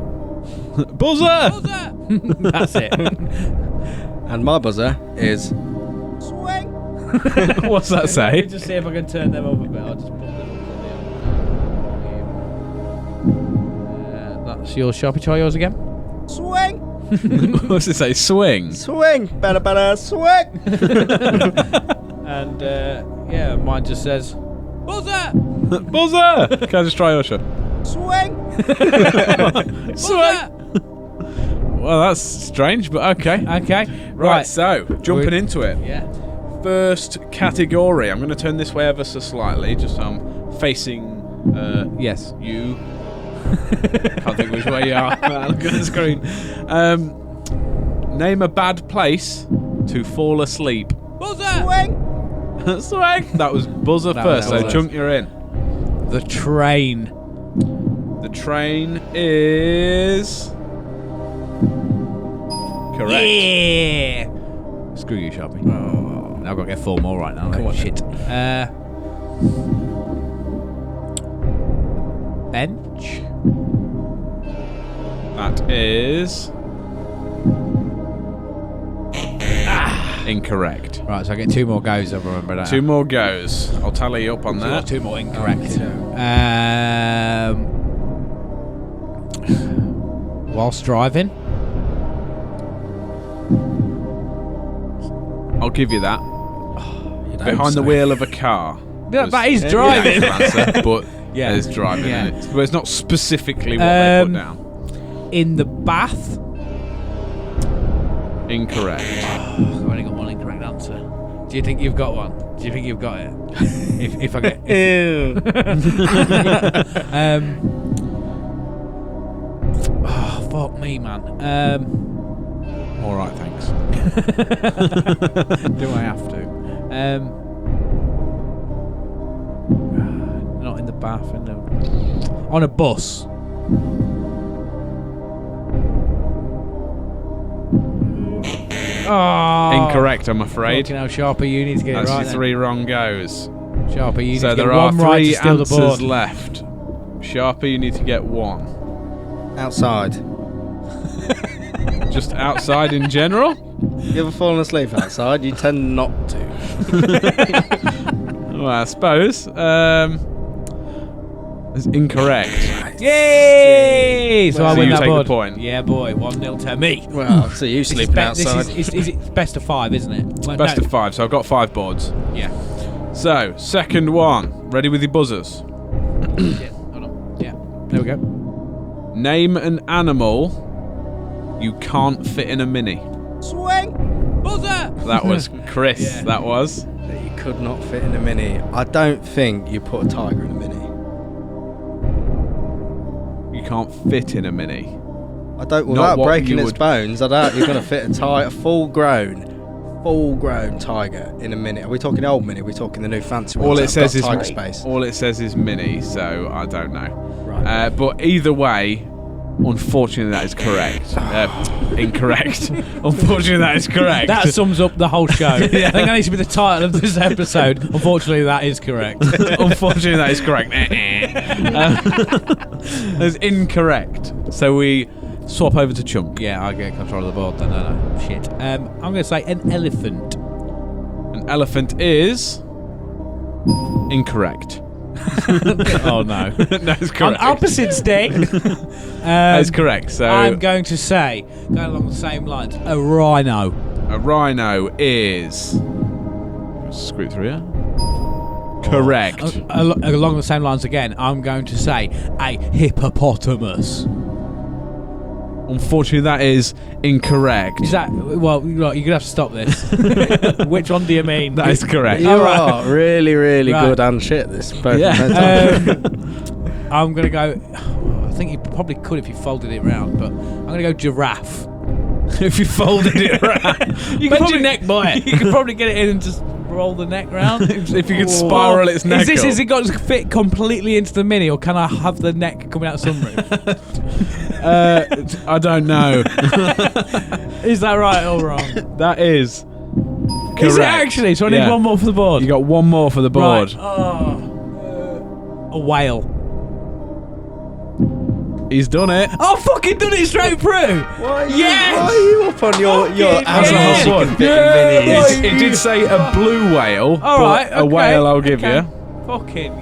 S2: Buzzer.
S1: Buzzer. That's it.
S4: And my buzzer is
S1: Swing.
S2: What's that
S1: Let
S2: say?
S1: me just see if I can turn them up a bit. I'll just put them up. That's your Sharpie. Try yours again.
S4: swing,
S2: What's it say? Swing.
S4: swing, better, swing.
S1: And yeah, mine just says Buzzer.
S2: Buzzer. Can I just try your shot?
S4: Swing.
S1: Buzzer.
S2: Well, that's strange, but okay.
S1: Okay.
S2: Right. So jumping into it.
S1: Yeah.
S2: First category. I'm going to turn this way ever so slightly, just so I'm facing
S1: Yes.
S2: you. Can't think which way you are. Look at the screen. Name a bad place to fall asleep.
S1: Buzzer.
S4: Swing.
S2: Swag. That was buzzer
S1: That
S2: first,
S1: was
S2: so
S1: it.
S2: chunk you're in.
S1: The train.
S2: The train is correct.
S1: Yeah. Screw you, Sharpie. Oh. Now I've got to get 4 more right now.
S4: Come on,
S1: Shit. Bench.
S2: That is incorrect.
S1: Right, so I get 2 more goes. I remember that.
S2: 2 more goes. I'll tally you up on that.
S1: 2 more incorrect. Whilst driving.
S2: I'll give you that. Behind the wheel of a car.
S1: Yeah, that is
S2: Yeah,
S1: driving.
S2: that's the answer, but
S1: Yeah.
S2: it's driving.
S1: Yeah.
S2: In it. But it's not specifically what they put down.
S1: In the bath.
S2: Incorrect.
S1: I've only got 1 incorrect answer. Do you think you've got one? Do you think you've got it? if I get. Oh, fuck me, man.
S2: All right, thanks.
S1: Do I have to? Not in the bath. On a bus. Oh,
S2: Incorrect, I'm afraid.
S1: Fucking hell, Sharpie, you need to get
S2: That's
S1: it right.
S2: your 3 wrong goes.
S1: Sharpie, you need
S2: So
S1: to get
S2: there are
S1: one right
S2: 3
S1: to steal the board.
S2: answers left. Sharpie, you need to get 1.
S3: Outside.
S2: Just outside in general?
S3: You ever fallen asleep outside? You tend not to.
S2: Well, I suppose. It's incorrect.
S1: Yay! So I
S2: So
S1: win
S2: you
S1: that
S2: take the
S1: board.
S2: point.
S1: Yeah, boy. 1-0 to me.
S3: Well, so you
S1: This is
S3: sleeping
S1: be-
S3: outside.
S1: This is it's best of 5, isn't it? Well,
S2: Best
S1: no.
S2: of 5, so I've got 5 boards.
S1: Yeah.
S2: So, second one. Ready with your buzzers?
S1: Yeah. Hold on. Yeah. There we go.
S2: Name an animal you can't fit in a mini.
S1: Swing! Buzzer!
S2: That was Chris.
S1: Yeah.
S2: That was.
S3: That you could not fit in a mini. I don't think you put a tiger in a mini.
S2: You can't fit in a mini.
S3: I don't.
S2: Not
S3: Without
S2: what
S3: breaking
S2: you
S3: its
S2: would-
S3: bones, I doubt you're going to fit a full-grown tiger in a mini. Are we talking old mini? Are we talking the new fancy ones?
S2: All
S3: that
S2: it
S3: have
S2: says
S3: got
S2: is
S3: tiger space.
S2: All it says is mini, so I don't know.
S3: Right.
S2: But either way, unfortunately, that is correct. Incorrect. Unfortunately, that is correct.
S1: That sums up the whole show. I think that needs to be the title of this episode. Unfortunately, that is correct.
S2: Unfortunately, that is correct. That's incorrect. So we swap over to Chunk.
S1: Yeah, I get control of the board then. No. Shit. I'm going to say an elephant.
S2: An elephant is incorrect.
S1: Oh, no.
S2: That is
S1: On
S2: correct.
S1: opposite stick.
S2: That is correct. So
S1: I'm going to say, going along the same lines, a rhino.
S2: a rhino is. Screw it through here. Correct.
S1: Along the same lines again, I'm going to say a hippopotamus.
S2: Unfortunately, that is incorrect.
S1: Is that, well, look, you're going to have to stop this. Which one do you mean?
S2: That is correct.
S3: You are really, really
S1: Right.
S3: good and shit. This both.
S2: Yeah.
S1: I'm going to go, I think you probably could if you folded it round, but I'm going to go giraffe.
S2: If you folded it around,
S1: You
S2: Bend
S1: can
S2: your
S1: neck by it. You can probably get it in and just roll the neck round.
S2: if you could spiral its neck up.
S1: Is it got to fit completely into the mini, or can I have the neck coming out of sunroof?
S2: I don't know.
S1: Is that right or wrong?
S2: That is correct.
S1: Is it actually? So I need
S2: Yeah.
S1: one more for the board.
S2: You got one more for the board.
S1: Right. A whale.
S2: He's done it.
S1: Oh, fucking done it straight through. Yes!
S3: Why are you up on your
S1: Fucking
S3: as a
S1: yes!
S3: whole can fit
S1: Yeah!
S3: in minis?
S2: It did say a blue whale.
S1: All
S2: but
S1: right,
S2: a whale I'll give
S1: okay.
S2: you.
S1: Fucking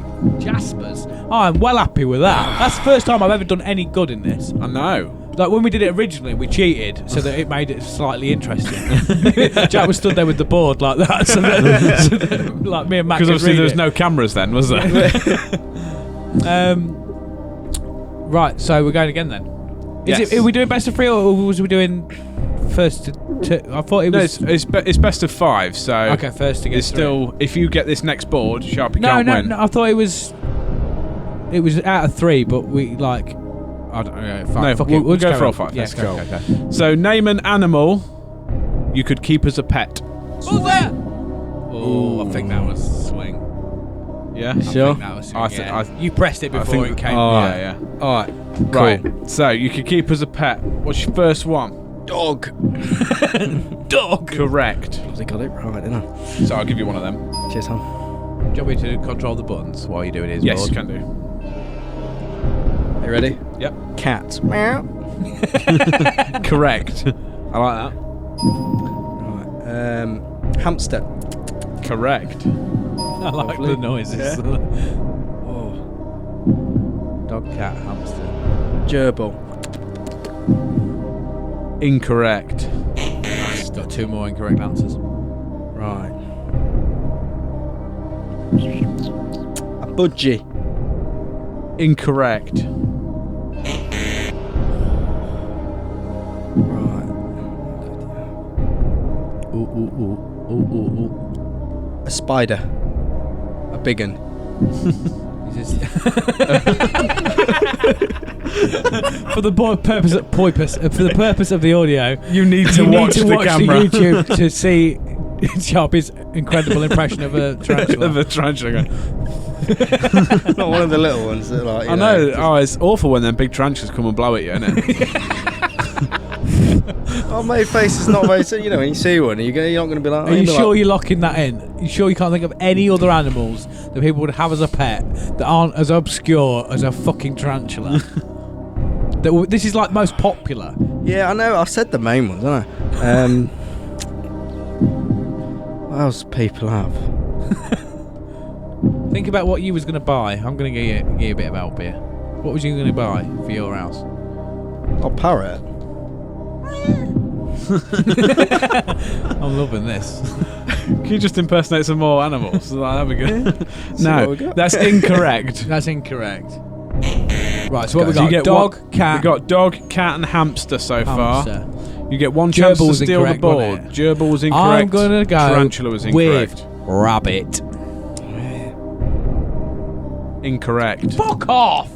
S1: Jaspers. I'm well happy with that. That's the first time I've ever done any good in this.
S2: I know.
S1: Like when we did it originally, we cheated so that it made it slightly interesting. Jack was stood there with the board like that, so that like me and Matt.
S2: Because
S1: could
S2: obviously
S1: read
S2: there was
S1: it.
S2: no cameras then, was there?
S1: Right, so we're going again then.
S2: Yes.
S1: Are we doing best of 3 or was we doing first to 2? I thought it
S2: No,
S1: was.
S2: it's best of 5, so
S1: Okay, first to get
S2: it's
S1: 3.
S2: still, if you get this next board, Sharpie
S1: No,
S2: can't
S1: no,
S2: win.
S1: no. I thought it was. It was out of 3, but we like. I don't know. Fine,
S2: No,
S1: fuck
S2: we'll
S1: it. We'll
S2: go
S1: just
S2: for all
S1: on.
S2: 5.
S1: Yeah,
S2: Let's
S1: okay,
S2: go.
S1: okay.
S2: So name an animal you could keep as a pet.
S1: What was that? Oh, I think that was swing.
S2: Yeah?
S1: I
S3: Sure.
S1: think that was swing.
S2: I think-
S1: Yeah. You pressed it
S2: I
S1: before
S2: think-
S1: it came.
S3: Oh,
S2: Yeah.
S3: All right.
S2: Right. So you could keep as a pet. What's your first one?
S3: Dog.
S1: Dog.
S2: Correct.
S3: Bloody got it right, didn't I?
S2: So I'll give you one of them.
S3: Cheers, Tom.
S1: Do you want me to control the buttons while you're doing his
S2: Yes,
S1: board?
S2: you can do.
S3: You ready?
S2: Yep.
S3: Cat. Meow.
S2: Correct. I like that.
S3: Right. Hamster.
S2: Correct.
S1: I like
S3: Lovely.
S1: the noises.
S3: Yeah.
S1: Oh. Dog, cat, hamster.
S3: Gerbil.
S2: Incorrect.
S1: It's got 2 more incorrect answers.
S3: Right. A budgie.
S2: Incorrect.
S3: Right.
S1: Ooh.
S3: A spider. A big un.
S1: For the purpose of the audio,
S2: You need to
S1: you
S2: watch
S1: need to
S2: the
S1: watch
S2: camera.
S1: the YouTube to see Sharpie's incredible impression of a tarantula.
S2: of a tarantula.
S3: Not one of the little ones that like.
S2: I know. Oh, it's awful when them big tarantulas come and blow at you, isn't it?
S3: Oh, mate, face is not very. You know, when you see one, you're not going to be like.
S1: Are you sure you're locking that in? Are you sure you can't think of any other animals that people would have as a pet that aren't as obscure as a fucking tarantula? This is like most popular.
S3: Yeah, I know. I said the main ones, haven't I? What else do people have?
S1: Think about what you was going to buy. I'm going to give you a bit of help here. What was you going to buy for your house?
S3: A parrot.
S1: I'm loving this.
S2: Can you just impersonate some more animals? That'd be good.
S3: No,
S2: that's incorrect.
S1: That's incorrect. Right, so what we
S2: So
S1: got?
S2: you get
S1: Dog, cat.
S2: We got dog, cat, and hamster so
S1: hamster.
S2: far. You get one chance
S1: Gerbil
S2: to
S1: was
S2: steal the
S1: incorrect, wasn't
S2: board.
S1: it?
S2: Gerbil was incorrect.
S1: I'm gonna go
S2: Tarantula was incorrect.
S1: with rabbit.
S2: Incorrect.
S1: Fuck off!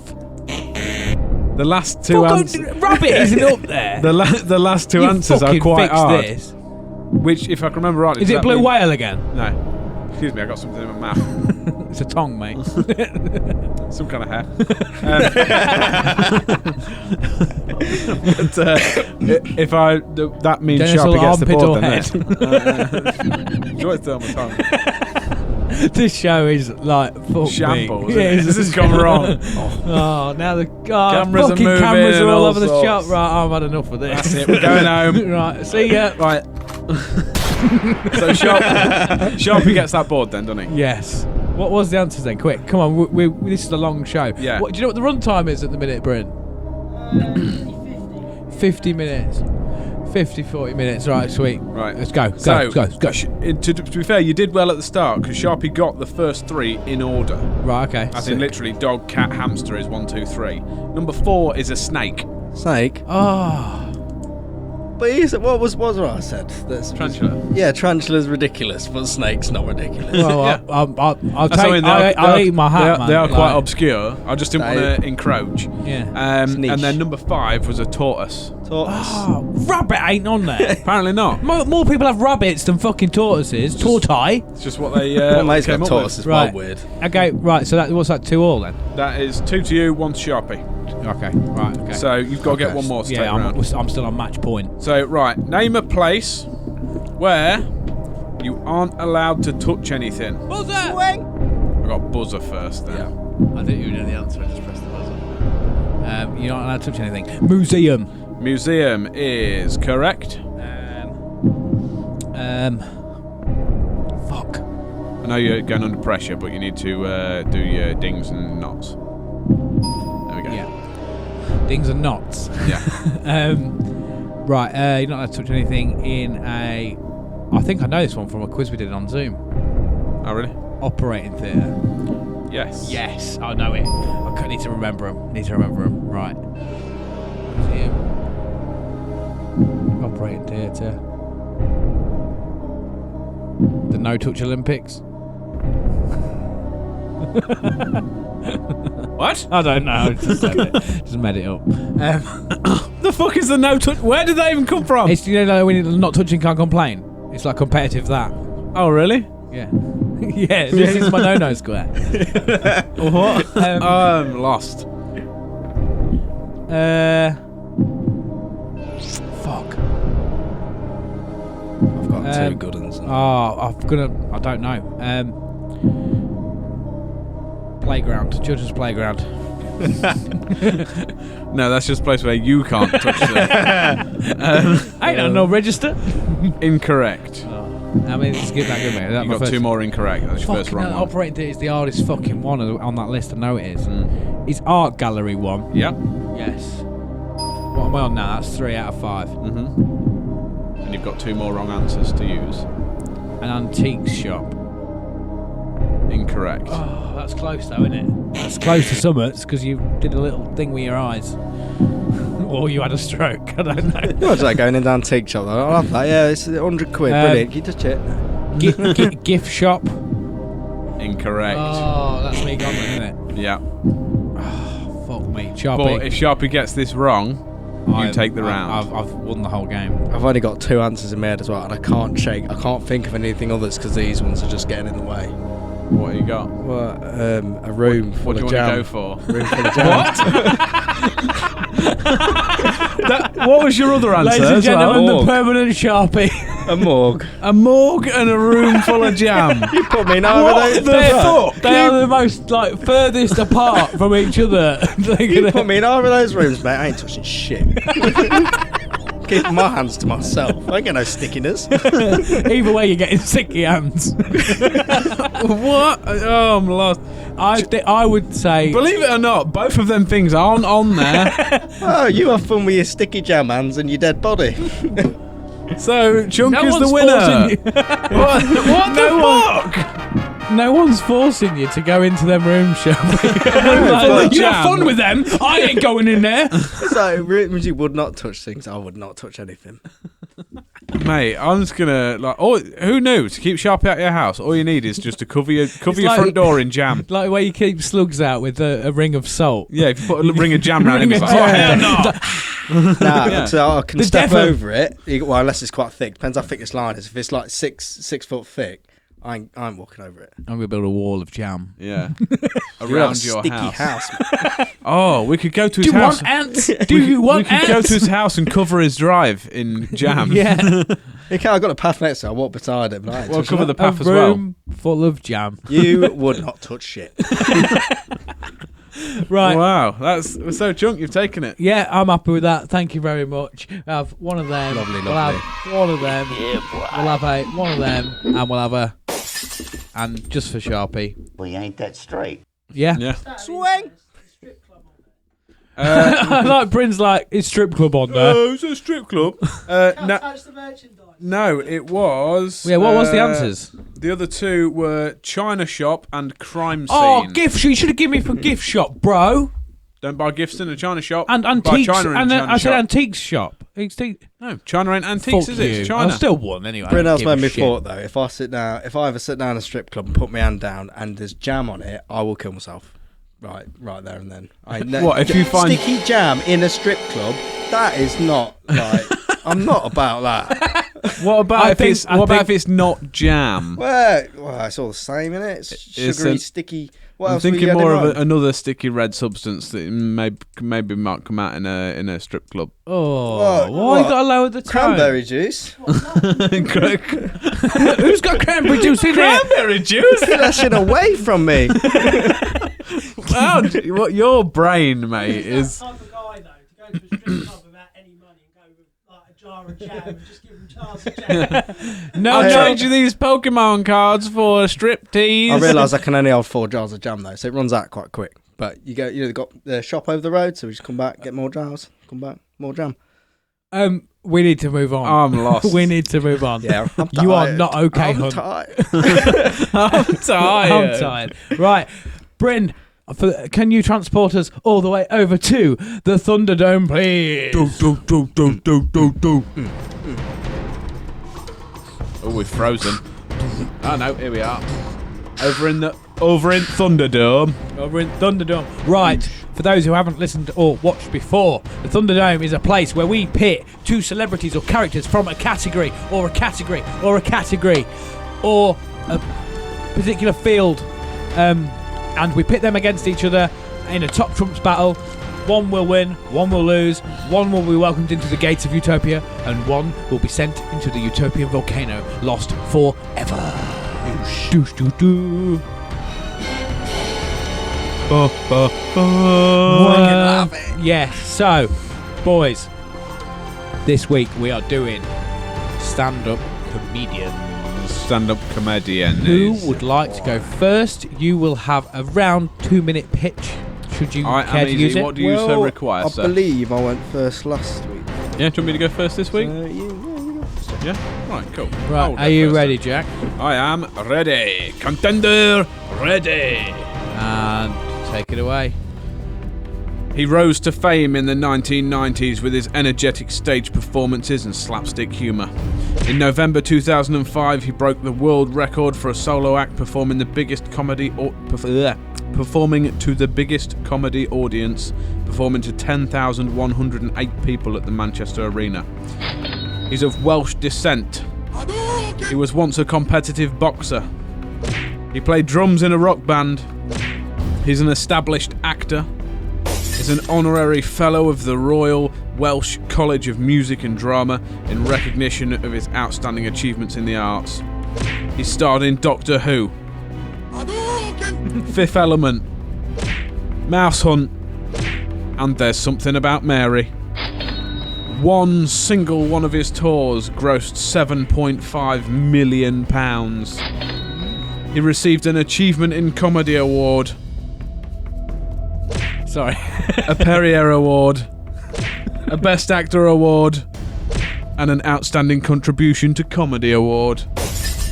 S2: The last two answers.
S1: Rabbit isn't up there.
S2: The last two
S1: You
S2: answers are
S1: fucking
S2: quite
S1: fix
S2: hard.
S1: This.
S2: Which, if I can remember rightly,
S1: Is
S2: does
S1: it
S2: that
S1: blue
S2: mean-
S1: whale again?
S2: No. Excuse me, I got something in my mouth.
S1: It's a tongue, mate.
S2: Some kind of hair. But, if that means
S1: Genital
S2: Sharpie gets the
S1: armpit
S2: board,
S1: or
S2: then
S1: head?
S2: do you want to tell my tongue?
S1: This show is like fuck
S2: Shambles,
S1: me.
S2: isn't it? This has gone wrong.
S1: Oh, now the
S2: Cameras are
S1: fucking
S2: moving
S1: cameras are
S2: and
S1: all
S2: all
S1: over the
S2: sorts.
S1: shop. Right, I've had enough of this.
S2: That's it, we're going home.
S1: Right, see ya.
S2: Right. So Sharpie gets that board then, doesn't he?
S1: Yes. What was the answers then? Quick, come on. This is a long show.
S2: Yeah.
S1: Do you know what the run time is at the minute, Bryn? 50 minutes. 40 minutes. Right, sweet.
S2: Right.
S1: Let's go.
S2: So,
S1: Go.
S2: To be fair, you did well at the start because Sharpie got the first three in order.
S1: Right, okay.
S2: As in literally dog, cat, hamster is 1, 2, 3. Number 4 is a snake.
S3: Snake.
S1: Oh.
S3: But what was what I said? That's
S2: Tarantula.
S3: Yeah, tarantula's ridiculous, but snake's not ridiculous.
S1: Well,
S2: Yeah.
S1: I'll eat my hat, man.
S2: They are quite
S1: Like,
S2: obscure. I just didn't want to encroach.
S1: Yeah.
S2: And
S3: niche.
S2: then number 5 was a tortoise.
S3: Tortoise.
S1: Oh, rabbit ain't on there.
S2: Apparently not.
S1: More people have rabbits than fucking tortoises. Tortoise.
S2: It's just what they
S3: Well, mate's
S2: came
S3: got
S2: up
S3: tortoise is
S1: Right.
S3: wild weird.
S1: Okay, right. So what's that? 2 all then?
S2: with. That is 2 to you, 1 to Sharpie.
S1: Okay, right. Okay.
S2: So you've got to get one more to take
S1: yeah,
S2: round.
S1: I'm still on match point.
S2: So, right, name a place where you aren't allowed to touch anything.
S1: Buzzer.
S2: I got buzzer first then.
S1: I didn't even know the answer. I just pressed the buzzer. You're not allowed to touch anything. Museum.
S2: Museum is correct.
S1: Fuck.
S2: I know you're going under pressure, but you need to do your dings and knots. There we go.
S1: Yeah. Dings and knots.
S2: Yeah.
S1: Right. You're not allowed to touch anything in a. I think I know this one from a quiz we did on Zoom.
S2: Oh, really?
S1: Operating theatre.
S2: Yes.
S1: Yes, I know it. I need to remember them. Right. Museum. Operating theatre. The No Touch Olympics.
S2: What?
S1: I don't know. Just said it. Just made it up.
S2: The fuck is the no touch? Where did that even come from?
S1: It's like when you're not touching can't complain. It's like competitive that.
S2: Oh, really?
S1: Yeah. Yeah. This is my no square.
S2: What? I'm lost.
S1: Fuck.
S3: I've got two good ones.
S1: I don't know. Playground. Children's playground.
S2: No, that's just a place where you can't touch them.
S1: I don't know. Register.
S2: Incorrect.
S1: I mean, it's good. That good, mate.
S2: You got 2 more incorrect. That's your first
S1: Fucking
S2: wrong
S1: hell,
S2: one.
S1: operating theatre is the hardest fucking one on that list. I know it is.
S2: Mm.
S1: It's art gallery one.
S2: Yep.
S1: Yes. What am I on now? That's 3 out of 5.
S2: Mm-hmm. And you've got 2 more wrong answers to use.
S1: An antiques shop.
S2: Incorrect.
S1: Oh, that's close though, isn't it? That's close to summits because you did a little thing with your eyes. Or you had a stroke. I don't know.
S3: What's that going in the antique shop though? I'll have that. Yeah, it's 100 quid. Brilliant. You touch it.
S1: Gift shop.
S2: Incorrect.
S1: Oh, that's me gone then, isn't it?
S2: Yeah.
S1: Fuck me. Sharpie.
S2: But if Sharpie gets this wrong, you take the round.
S1: I've won the whole game.
S3: I've only got 2 answers in my head as well, and I can't think of anything others because these ones are just getting in the way.
S2: What have you got?
S3: Well, a room full
S2: What do
S3: of
S2: you
S3: jam.
S2: want to go for?
S3: Room full of jam.
S2: What was your other answer?
S1: Ladies and
S2: as well?
S1: gentlemen, the
S3: Morgue.
S1: permanent Sharpie.
S3: A morgue.
S2: A morgue and a room full of jam.
S3: You put me in either of those.
S1: They are the most furthest apart from each other.
S3: You put me in either of those rooms, mate. I ain't touching shit. Keeping my hands to myself. I ain't got no stickiness.
S1: Either way, you're getting sticky hands.
S2: What? Oh, I'm lost.
S1: I would say.
S2: Believe it or not, both of them things aren't on there.
S3: Oh, you have fun with your sticky jam hands and your dead body.
S2: So Chunk
S1: No
S2: is the
S1: one's
S2: winner.
S1: forcing you.
S2: What the fuck?
S1: No one's forcing you to go into them rooms, Sharpie. You have fun with them. I ain't going in there.
S3: So it means you would not touch things. I would not touch anything.
S2: Mate, I'm just gonna who knew? To keep Sharpie out of your house, all you need is just to cover your
S1: like-
S2: front door in jam.
S1: Like where you keep slugs out with a ring of salt.
S2: Yeah, if you put a ring of jam around him, it's like,
S1: Ring
S2: oh
S1: of
S2: hell
S1: jam.
S2: no.
S3: Nah, so I can
S1: The
S3: step
S1: devil.
S3: over it. Well, unless it's quite thick. Depends how thick this line is. If it's like 6 foot thick, I ain't walking over it.
S1: I'm gonna build a wall of jam.
S2: Yeah,
S3: You have a
S2: around your
S3: sticky
S2: house.
S3: mate.
S2: Oh, we could go to
S1: Do
S2: his
S1: you
S2: house.
S1: want ants? Do you
S2: We
S1: want
S2: could go
S1: ants?
S2: to his house and cover his drive in jam.
S1: Yeah,
S3: Okay, I've got a path next to it. I walk beside it, but I ain't
S2: We'll
S3: touching
S2: cover
S3: it.
S2: the path
S1: a
S2: as well.
S1: room full of jam.
S3: You would not touch shit.
S1: Right.
S2: Wow, that's so Chunk. You've taken it.
S1: Yeah, I'm happy with that. Thank you very much. We'll have one of them.
S3: Lovely,
S1: We'll
S3: lovely.
S1: have one of them. We'll have one of them, and we'll have a. And just for Sharpie.
S5: We ain't that straight.
S1: Yeah.
S2: Yeah.
S3: Swing.
S1: Like Bryn's like, it's strip club on there.
S2: Oh, it's a strip club. No, it was.
S1: Yeah, what was the answers?
S2: The other two were China shop and crime scene.
S1: Oh, gift shop. You should have given me for gift shop, bro.
S2: Don't buy gifts in a China shop.
S1: And
S2: Buy
S1: antiques.
S2: China in a
S1: And
S2: China
S1: I said
S2: shop.
S1: antiques shop.
S2: No, China ain't antiques,
S1: Fuck
S2: is it?
S1: you.
S2: It's China.
S1: I still won anyway.
S3: Brynell's
S1: I don't
S3: made me
S1: give a
S3: thought though. If I ever sit down in a strip club and put my hand down and there's jam on it, I will kill myself. Right there and then.
S2: What, if you find-
S3: sticky jam in a strip club? That is not like. I'm not about that.
S2: What about
S1: I
S2: if
S1: think-
S2: it's
S1: I
S2: what about
S1: think-
S2: if it's not jam?
S3: Well, it's all the same, isn't it? It's
S2: It's
S3: sugary,
S2: an-
S3: sticky. What
S2: I'm
S3: else were
S2: thinking
S3: you
S2: more
S3: adding
S2: of
S3: on?
S2: another sticky red substance that maybe might come out in a strip club.
S1: Oh,
S3: What?
S1: why you got to lower the tone?
S3: Cranberry juice.
S1: Who's got cranberry juice in there?
S2: Cranberry juice.
S3: Flashing away from me.
S2: Wow, what your brain, mate, is.
S6: Type of guy though to go to a strip club without any money and go with like a jar of jam and just give them jars of jam.
S1: No,
S2: I'll
S1: no.
S2: trade you these Pokemon cards for a strip tease.
S3: I realise I can only hold 4 jars of jam though, so it runs out quite quick. But they've got the shop over the road, so we just come back, get more jars, come back, more jam.
S1: We need to move on.
S2: I'm lost.
S1: We need to move on.
S3: Yeah, I'm
S1: You are
S3: tired.
S1: not okay,
S3: I'm
S1: Hunt.
S3: tired.
S2: I'm tired.
S1: I'm tired. Right, Bryn, can you transport us all the way over to the Thunderdome, please?
S2: Oh, we've frozen. Oh no, here we are. Over in Thunderdome.
S1: Over in Thunderdome. Right, for those who haven't listened or watched before, the Thunderdome is a place where we pit 2 celebrities or characters from a category or a category or a category or a particular field, and we pit them against each other in a top trumps battle. One will win, one will lose, one will be welcomed into the gates of Utopia, and one will be sent into the Utopian volcano, lost forever. Doosh doo doo. Yes, so, boys, this week we are doing stand-up comedians.
S2: Stand-up comedian.
S1: Who would like to go first? You will have a round 2-minute pitch. Should you
S2: I
S1: care
S2: am
S1: to
S2: easy.
S1: use it?
S2: What do you so require,
S3: I
S2: sir?
S3: believe I went first last week.
S2: Yeah, do you want me to go first this week?
S3: You go first.
S2: Yeah? Right, cool.
S1: Right,
S2: I'll go
S1: are you
S2: first
S1: ready, Jack?
S2: then. I am ready. Contender ready.
S1: And take it away.
S2: He rose to fame in the 1990s with his energetic stage performances and slapstick humour. In November 2005, he broke the world record for a solo act performing to the biggest comedy audience, performing to 10,108 people at the Manchester Arena. He's of Welsh descent. He was once a competitive boxer. He played drums in a rock band. He's an established actor. is an honorary Fellow of the Royal Welsh College of Music and Drama in recognition of his outstanding achievements in the arts. He starred in Doctor Who, Fifth Element, Mouse Hunt, and There's Something About Mary. One single one of his tours grossed £7.5 million. He received an Achievement in Comedy Award, a Perrier Award, a Best Actor Award, and an Outstanding Contribution to Comedy Award.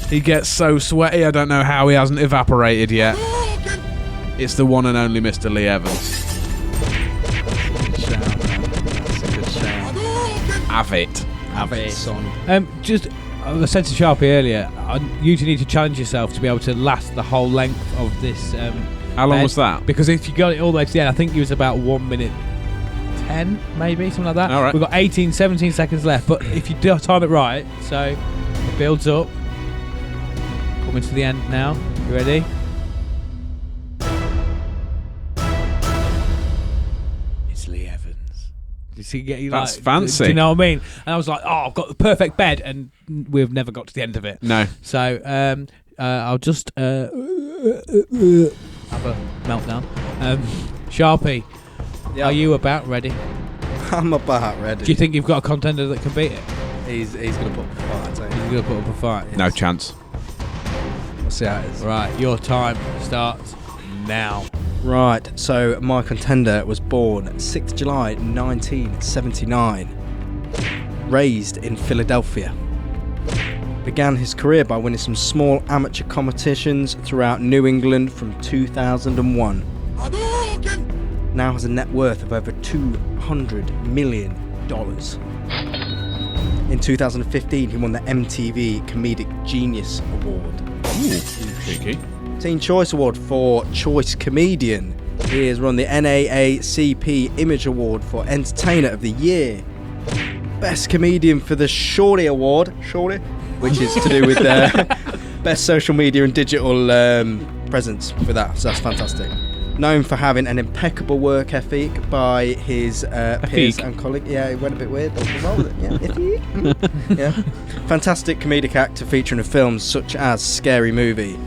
S2: He gets so sweaty, I don't know how he hasn't evaporated yet. It's the one and only Mr. Lee Evans. Have it.
S3: Son.
S1: Just, I said to Sharpie earlier, you two need to challenge yourself to be able to last the whole length of this.
S2: How long
S1: bed.
S2: was that?
S1: Because if you got it all the way to the end, I think it was about 1 minute 10, maybe, something like that.
S2: All right.
S1: We've got 18, 17 seconds left, but if you do time it right, so it builds up. Coming to the end now. You ready? It's Lee Evans. You see,
S2: That's fancy.
S1: Do you know what I mean? And I was like, oh, I've got the perfect bed, and we've never got to the end of it.
S2: No.
S1: So I'll just have a meltdown. Sharpie, are you about ready?
S3: I'm about ready.
S1: Do you think you've got a contender that can beat it?
S3: He's going to put up a fight, I tell you.
S1: He's going to put up a fight.
S2: No chance.
S3: We'll see how it is.
S1: Right, your time starts now.
S3: Right, so my contender was born 6th July 1979, raised in Philadelphia. Began his career by winning some small amateur competitions throughout New England from 2001. Now has a net worth of over $200 million. In 2015, he won the MTV Comedic Genius Award.
S2: Cheeky.
S3: Teen Choice Award for Choice Comedian. He has won the NAACP Image Award for Entertainer of the Year. Best Comedian for the Shorty Award, which is to do with best social media and digital presence for that. So that's fantastic. Known for having an impeccable work ethic by his peers and colleagues. Yeah, it went a bit weird, but we'll roll with it. Yeah, yeah. Fantastic comedic actor featuring in films such as Scary Movie,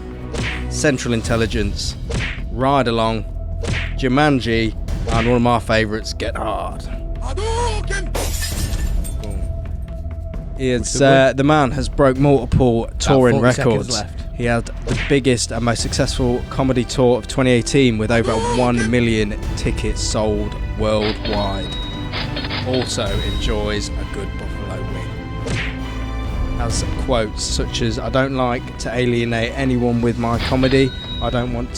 S3: Central Intelligence, Ride Along, Jumanji, and one of my favourites, Get Hard. The man has broke multiple touring records.
S1: Left.
S3: He had the biggest and most successful comedy tour of 2018 with over 1 million tickets sold worldwide. Also enjoys a good Buffalo wing. Has quotes such as, "I don't like to alienate anyone with my comedy. I want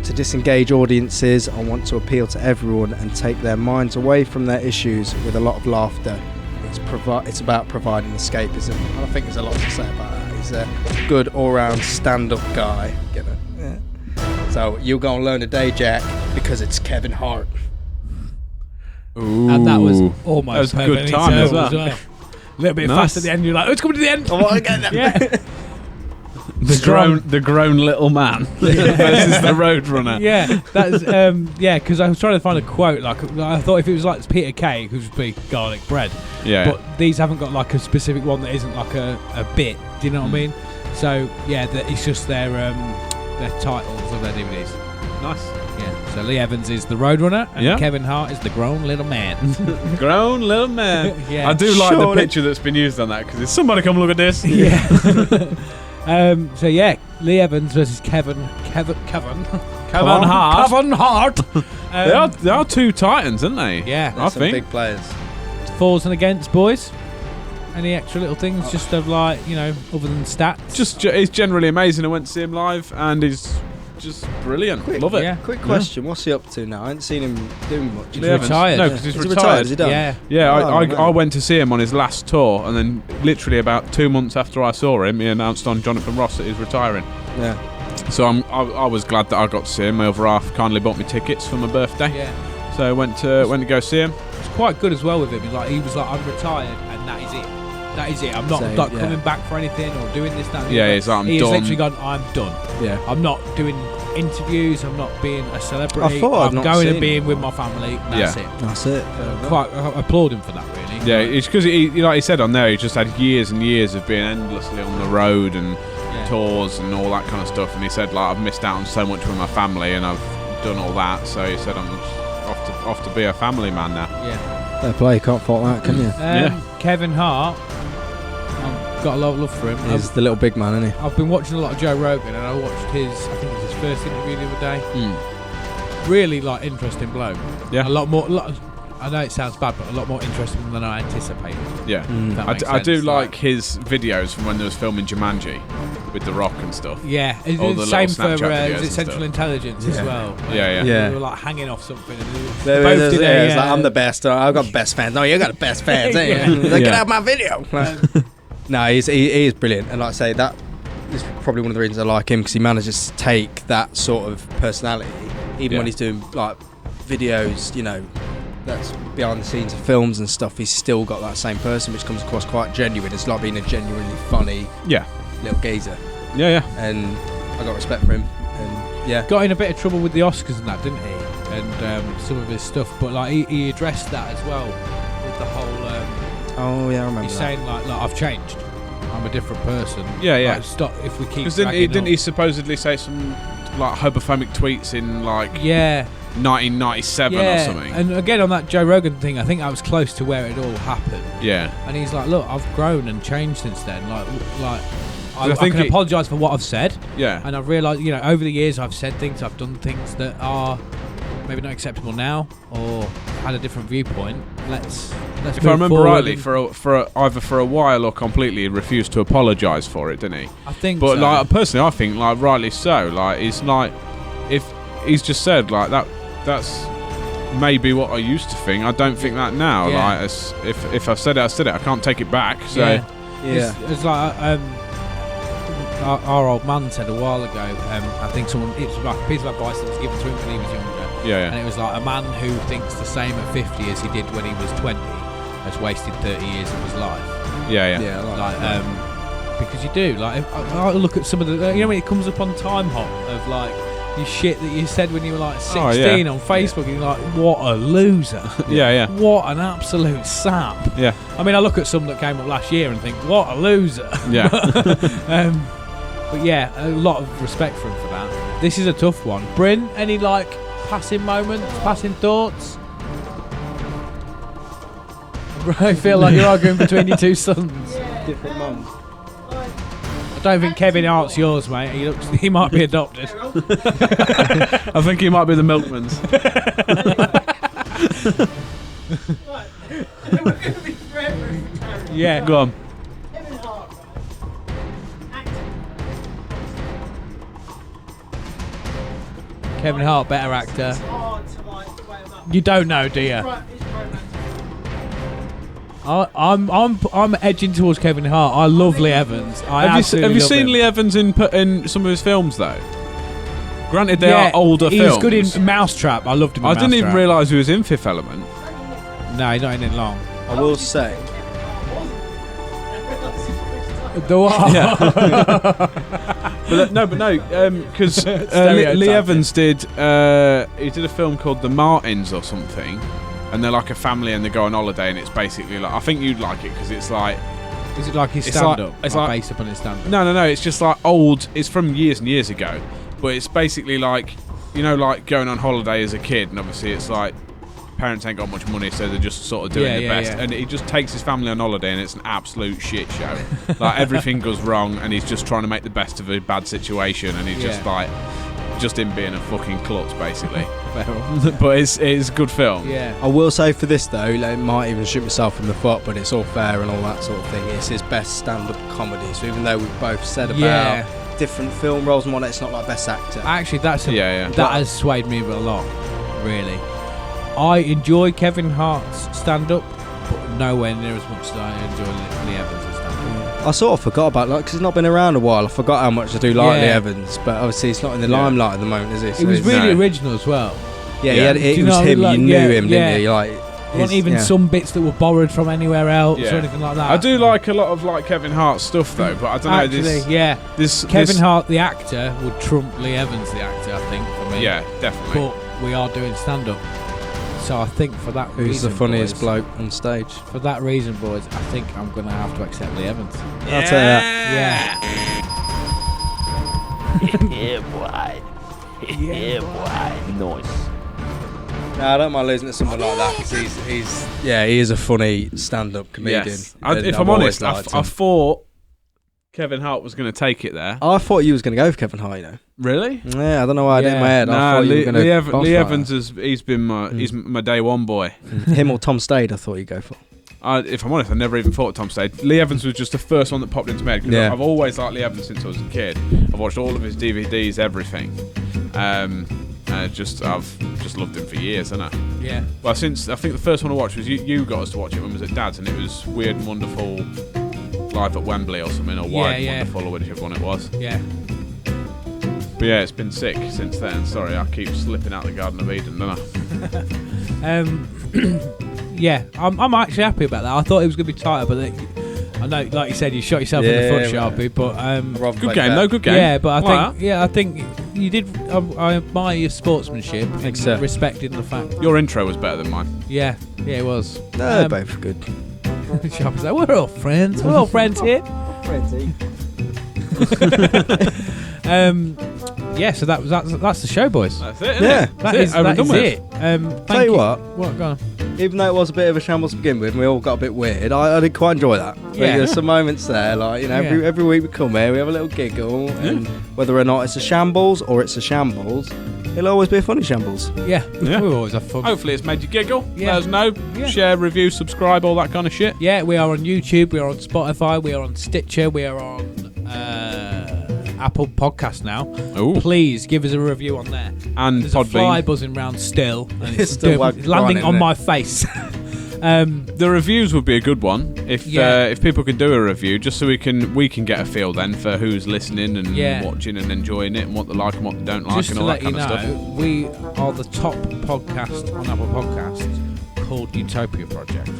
S3: to disengage audiences. I want to appeal to everyone and take their minds away from their issues with a lot of laughter. It's about providing escapism." And I think there's a lot to say about that. He's a good all-round stand-up guy. Get it? Yeah. So you're going to learn today, Jack, because it's Kevin Hart.
S2: Ooh.
S1: And that was almost
S2: That was a good
S1: perfect
S2: time as
S1: interval
S2: well.
S1: A little bit
S2: Nice.
S1: fast at the end. You're like, oh, it's coming to the end.
S3: I want to get that.
S1: Yeah.
S2: The grown little man versus the roadrunner.
S1: Yeah, that's because I was trying to find a quote. Like, I thought if it was like Peter Kay, who's be garlic bread.
S2: Yeah.
S1: But these haven't got like a specific one that isn't like a bit. Do you know what I mean? So yeah, it's just their titles of their DVDs.
S2: Nice.
S1: Yeah. So Lee Evans is the Roadrunner, and Kevin Hart is the grown little man.
S2: Grown little man.
S1: Yeah.
S2: I do like the
S3: Surely.
S2: picture that's been used on that because somebody come look at this.
S1: Yeah. So yeah, Lee Evans versus Kevin Hart. Kevin Hart.
S2: They are two titans, aren't they?
S1: Yeah.
S2: I
S3: Some
S2: think.
S3: big players.
S1: Fours and against, boys. Any extra little things, just of like, other than stats?
S2: He's generally amazing. I went to see him live, and he's just brilliant. Love it.
S1: Yeah.
S3: Quick question: what's he up to now? I haven't seen him doing much.
S1: He's retired.
S2: No, because he's
S3: Is he
S2: retired.
S3: Is he done?
S1: Yeah.
S2: Yeah,
S3: Oh,
S2: I went to see him on his last tour, and then literally about 2 months after I saw him, he announced on Jonathan Ross that he's retiring.
S3: Yeah.
S2: So I was glad that I got to see him. My other half kindly bought me tickets for my birthday.
S1: Yeah.
S2: So I went to go see him.
S1: It's quite good as well with him. He was like, I'm retired, and that is it. That is it. I'm not
S3: Same,
S1: coming back for anything or doing this, that. And the
S2: Yeah,
S1: other.
S2: he's like, I'm
S1: He's
S2: done.
S1: literally gone, I'm done.
S3: Yeah.
S1: I'm not doing interviews. I'm not being a celebrity.
S3: I thought I've
S1: I'm
S3: not
S1: going
S3: seen
S1: and being
S3: him.
S1: with my family. That's it.
S3: That's it.
S1: I applaud him for that, really.
S2: Yeah, it's because like he said on there, he just had years and years of being endlessly on the road and tours and all that kind of stuff. And he said, like, I've missed out on so much with my family, and I've done all that. So he said, I'm just off to be a family man now.
S1: Yeah.
S3: Fair play, you can't fault that, can you?
S1: Kevin Hart. I've got a lot of love for him.
S3: He's the little big man, isn't he?
S1: I've been watching a lot of Joe Rogan, and I watched I think it was his first interview the other day. Really, like, interesting bloke.
S2: Yeah.
S1: A lot more. I know it sounds bad, but a lot more interesting than I anticipated.
S2: Yeah.
S1: That
S2: I
S1: makes
S2: do
S1: sense,
S2: like his videos from when they was filming Jumanji with The Rock and stuff.
S1: Yeah, it's
S2: All
S1: the
S2: the
S1: same
S2: little
S1: for
S2: Snapchat videos
S1: is it
S2: and
S1: Central
S2: stuff.
S1: Intelligence as well.
S2: Yeah.
S1: They were like hanging off something. And they both did
S3: It's like, I'm the best. I've got the best fans. No, you got the best fans, ain't you? Like, get out my video. No, he is brilliant, and like I say, that is probably one of the reasons I like him, because he manages to take that sort of personality, even when he's doing like videos, you know, that's behind the scenes of films and stuff. He's still got that same person, which comes across quite genuine. It's like being a genuinely funny little geezer.
S2: Yeah.
S3: And I got respect for him. And
S1: got in a bit of trouble with the Oscars and that, didn't he? And some of his stuff, but like he addressed that as well with the whole.
S3: I remember.
S1: He's
S3: that.
S1: saying like, I've changed. I'm a different person.
S2: Yeah.
S1: Like, stop if we keep.
S2: Because
S1: didn't
S2: he supposedly say some like homophobic tweets in like 1997 or something?
S1: And again on that Joe Rogan thing, I think I was close to where it all happened.
S2: Yeah.
S1: And he's like, look, I've grown and changed since then. I
S2: think
S1: can apologise for what I've said.
S2: Yeah.
S1: And I've realised, you know, over the years I've said things, I've done things that are maybe not acceptable now, or had a different viewpoint. Let's
S2: If I remember rightly, either for a while or completely, he refused to apologise for it, didn't he?
S1: I think.
S2: But
S1: so.
S2: like personally, I think like rightly so. Like it's like if he's just said like that's maybe what I used to think. I don't think that now.
S1: Yeah.
S2: Like if I've said it, I said it. I can't take it back. So
S1: It's like our old man said a while ago. I think it was like a piece of advice that was given to him when he was younger.
S2: Yeah.
S1: And it was like, a man who thinks the same at 50 as he did when he was 20 has wasted 30 years of his life.
S2: Yeah.
S1: Because you do. Like, I look at some of the, you know, when it comes up on Time Hop of like your shit that you said when you were like 16 on Facebook, and you're like, what a loser.
S2: Yeah.
S1: What an absolute sap.
S2: Yeah.
S1: I mean, I look at some that came up last year and think, what a loser.
S2: Yeah.
S1: But yeah, a lot of respect for him for that. This is a tough one. Bryn, any like passing moments, passing thoughts? I feel like you're arguing between your two sons.
S3: Different mums.
S1: I don't think Kevin Hart's yours, mate. He might be adopted.
S2: I think he might be the milkman's.
S6: Right. We're going to be forever in character.
S1: Yeah.
S2: Go on.
S6: Kevin Hart. Acting.
S1: Kevin Hart, better actor.
S6: It's hard to like weigh him up.
S1: You don't know, do you?
S6: Right, he's romantic.
S1: I'm edging towards Kevin Hart. I love Lee Evans.
S2: Have you seen Lee Evans in some of his films though? Granted, they are older
S1: he
S2: films.
S1: was good in Mousetrap. I loved him in
S2: I didn't even
S1: Mousetrap.
S2: realise he was in Fifth Element.
S1: No, he's not in it long.
S3: I will say.
S1: The what?
S2: Because Lee
S1: Stereotyping.
S2: Evans did he did a film called The Martins or something, and they're like a family and they go on holiday, and it's basically like, I think you'd like it because it's like,
S1: Is it like his
S2: It's like-
S1: stand-up?
S2: it's
S1: Like
S2: like-
S1: based upon his stand-up?
S2: no, it's just like old. It's from years and years ago, but it's basically like, you know, like going on holiday as a kid, and obviously it's like parents ain't got much money, so they're just sort of doing the best. And he just takes his family on holiday, and it's an absolute shit show. Like everything goes wrong, and he's just trying to make the best of a bad situation, and he's just like, just him being a fucking klutz, basically. But it's a good film.
S1: Yeah.
S3: I will say for this though, like, might even shoot myself in the foot, but it's all fair and all that sort of thing. It's his best stand-up comedy. So even though we've both said about different film roles and whatnot, it's not like best actor.
S1: Actually, that
S2: Yeah.
S1: has swayed me a lot, really. I enjoy Kevin Hart's stand-up, but nowhere near as much as I enjoy Lee Evans' stand-up.
S3: I sort of forgot about that because he's not been around a while. I forgot how much I do like Lee
S1: Yeah.
S3: Evans, but obviously he's not in the limelight at the moment, is he?
S1: It
S3: So
S1: was
S3: it's-
S1: really
S2: No.
S1: original as well.
S3: Yeah,
S2: Yeah.
S3: it
S1: Do you
S3: was
S1: know,
S3: him.
S1: like,
S3: You knew
S1: yeah,
S3: him,
S1: yeah.
S3: didn't you? Like,
S1: There weren't even some bits that were borrowed from anywhere else or anything like that.
S2: I do like a lot of like Kevin Hart's stuff though, but I don't know this.
S1: Kevin Hart, the actor, would trump Lee Evans, the actor. I think for me.
S2: Yeah, definitely.
S1: But we are doing stand-up, so I think for that reason,
S3: who's the funniest
S1: boys,
S3: bloke on stage?
S1: For that reason, boys, I think I'm gonna have to accept Lee Evans.
S3: I'll take that.
S1: Yeah.
S5: Yeah, boy. Nice.
S3: No, I don't mind losing to someone like that because he is a funny stand-up comedian.
S2: Yes. If I'm honest, I thought Kevin Hart was going to take it there.
S3: I thought you was going to go for Kevin Hart, you know.
S2: Really?
S3: Yeah, I don't know why I did in my head. I thought you were going to
S2: Lee Evans he's my day one boy.
S3: Him or Tom Stade, I thought you'd go for.
S2: If I'm honest, I never even thought of Tom Stade. Lee Evans was just the first one that popped into my head. I've always liked Lee Evans since I was a kid. I've watched all of his DVDs, everything. I've just loved him for years, haven't I?
S1: Yeah.
S2: Well, since I think the first one I watched was you got us to watch it when I was at Dad's, and it was Weird and Wonderful Live at Wembley or something, or Wild and Wonderful, or whichever one it was.
S1: Yeah.
S2: But yeah, it's been sick since then. Sorry, I keep slipping out the Garden of Eden, don't I?
S1: Yeah, I'm actually happy about that. I thought it was going to be tighter, but I know, like you said, you shot yourself in the foot, Sharpie. But
S2: good game, though. Good game.
S1: Yeah, but I think you did. I admire your sportsmanship, and respecting the fact.
S2: Your intro was better than mine.
S1: Yeah, it was.
S3: No, they're both good.
S1: Sharpie's like, we're all friends. We're all friends here. Yeah, so that's the show, boys.
S2: That's it.
S3: Yeah,
S1: that is it.
S3: Tell you what.
S1: What? Go on.
S3: Even though it was a bit of a shambles to begin with, and we all got a bit weird, I did quite enjoy that.
S1: Yeah.
S3: There's some moments there, like, you know, every week we come here, we have a little giggle, and whether or not it's a shambles or it's a shambles, it'll always be a funny shambles.
S1: Yeah. We always have fun.
S2: Hopefully it's made you giggle.
S1: Yeah.
S2: Let us know.
S1: Yeah.
S2: Share, review, subscribe, all that kind of shit.
S1: Yeah, we are on YouTube, we are on Spotify, we are on Stitcher, we are on Apple Podcast now.
S2: Ooh.
S1: Please give us a review on there.
S2: And
S1: There's
S2: Podbean.
S1: a fly buzzing round still, and it's
S3: still
S1: landing on
S3: isn't
S1: my face.
S2: The reviews would be a good one if people could do a review, just so we can get a feel then for who's listening and watching and enjoying it and what they like and what they don't like
S1: Just
S2: and
S1: to
S2: all
S1: let
S2: that kind
S1: you
S2: of
S1: know,
S2: stuff.
S1: we are the top podcast on Apple Podcasts called Utopia Project.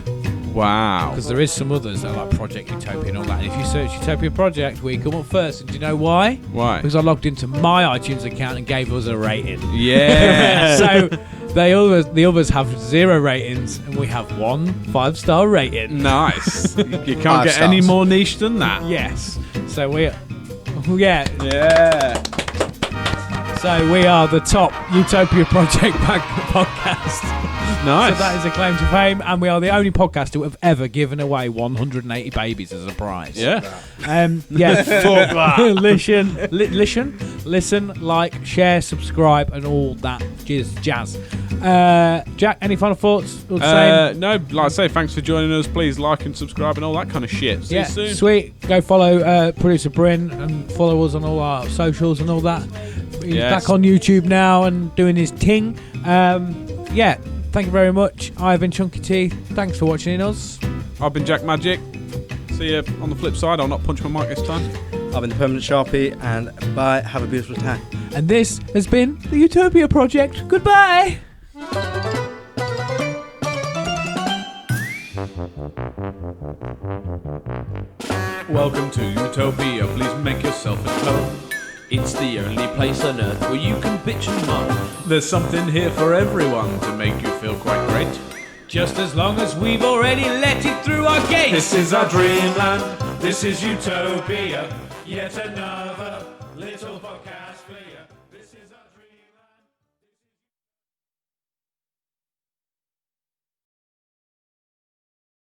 S2: Wow.
S1: Because there is some others that are like Project Utopia and all that. And if you search Utopia Project, we come up first. And do you know why?
S2: Why?
S1: Because I logged into my iTunes account and gave us a rating.
S2: Yeah.
S1: So the others have 0 ratings, and we have 1 5-star rating.
S2: Nice. You can't
S3: 5
S2: get any
S3: stars.
S2: more niche than that.
S1: Yes. So yeah.
S2: Yeah.
S1: So we are the top Utopia Project podcast.
S2: Nice.
S1: So that is a claim to fame, and we are the only podcast to have ever given away 180 babies as a prize.
S2: Yeah.
S1: Yeah. Fuck that. Listen, like, share, subscribe, and all that jazz. Jack, any final thoughts? Or the same?
S2: No, like I say, thanks for joining us. Please like and subscribe and all that kind of shit. See you soon.
S1: Sweet. Go follow producer Bryn and follow us on all our socials and all that. He's back on YouTube now and doing his ting. Yeah. Thank you very much. I've been Chunky Teeth. Thanks for watching us.
S2: I've been Jack Magic. See you on the flip side. I'll not punch my mic this time.
S3: I've been the Permanent Sharpie, and bye. Have a beautiful time.
S1: And this has been the Utopia Project. Goodbye.
S2: Welcome to Utopia. Please make yourself at home.
S5: It's the only place on earth where you can bitch and moan.
S2: There's something here for everyone to make you feel quite great.
S1: Just as long as we've already let it through our gates.
S2: This is our dreamland. This is Utopia. Yet another little podcast for you.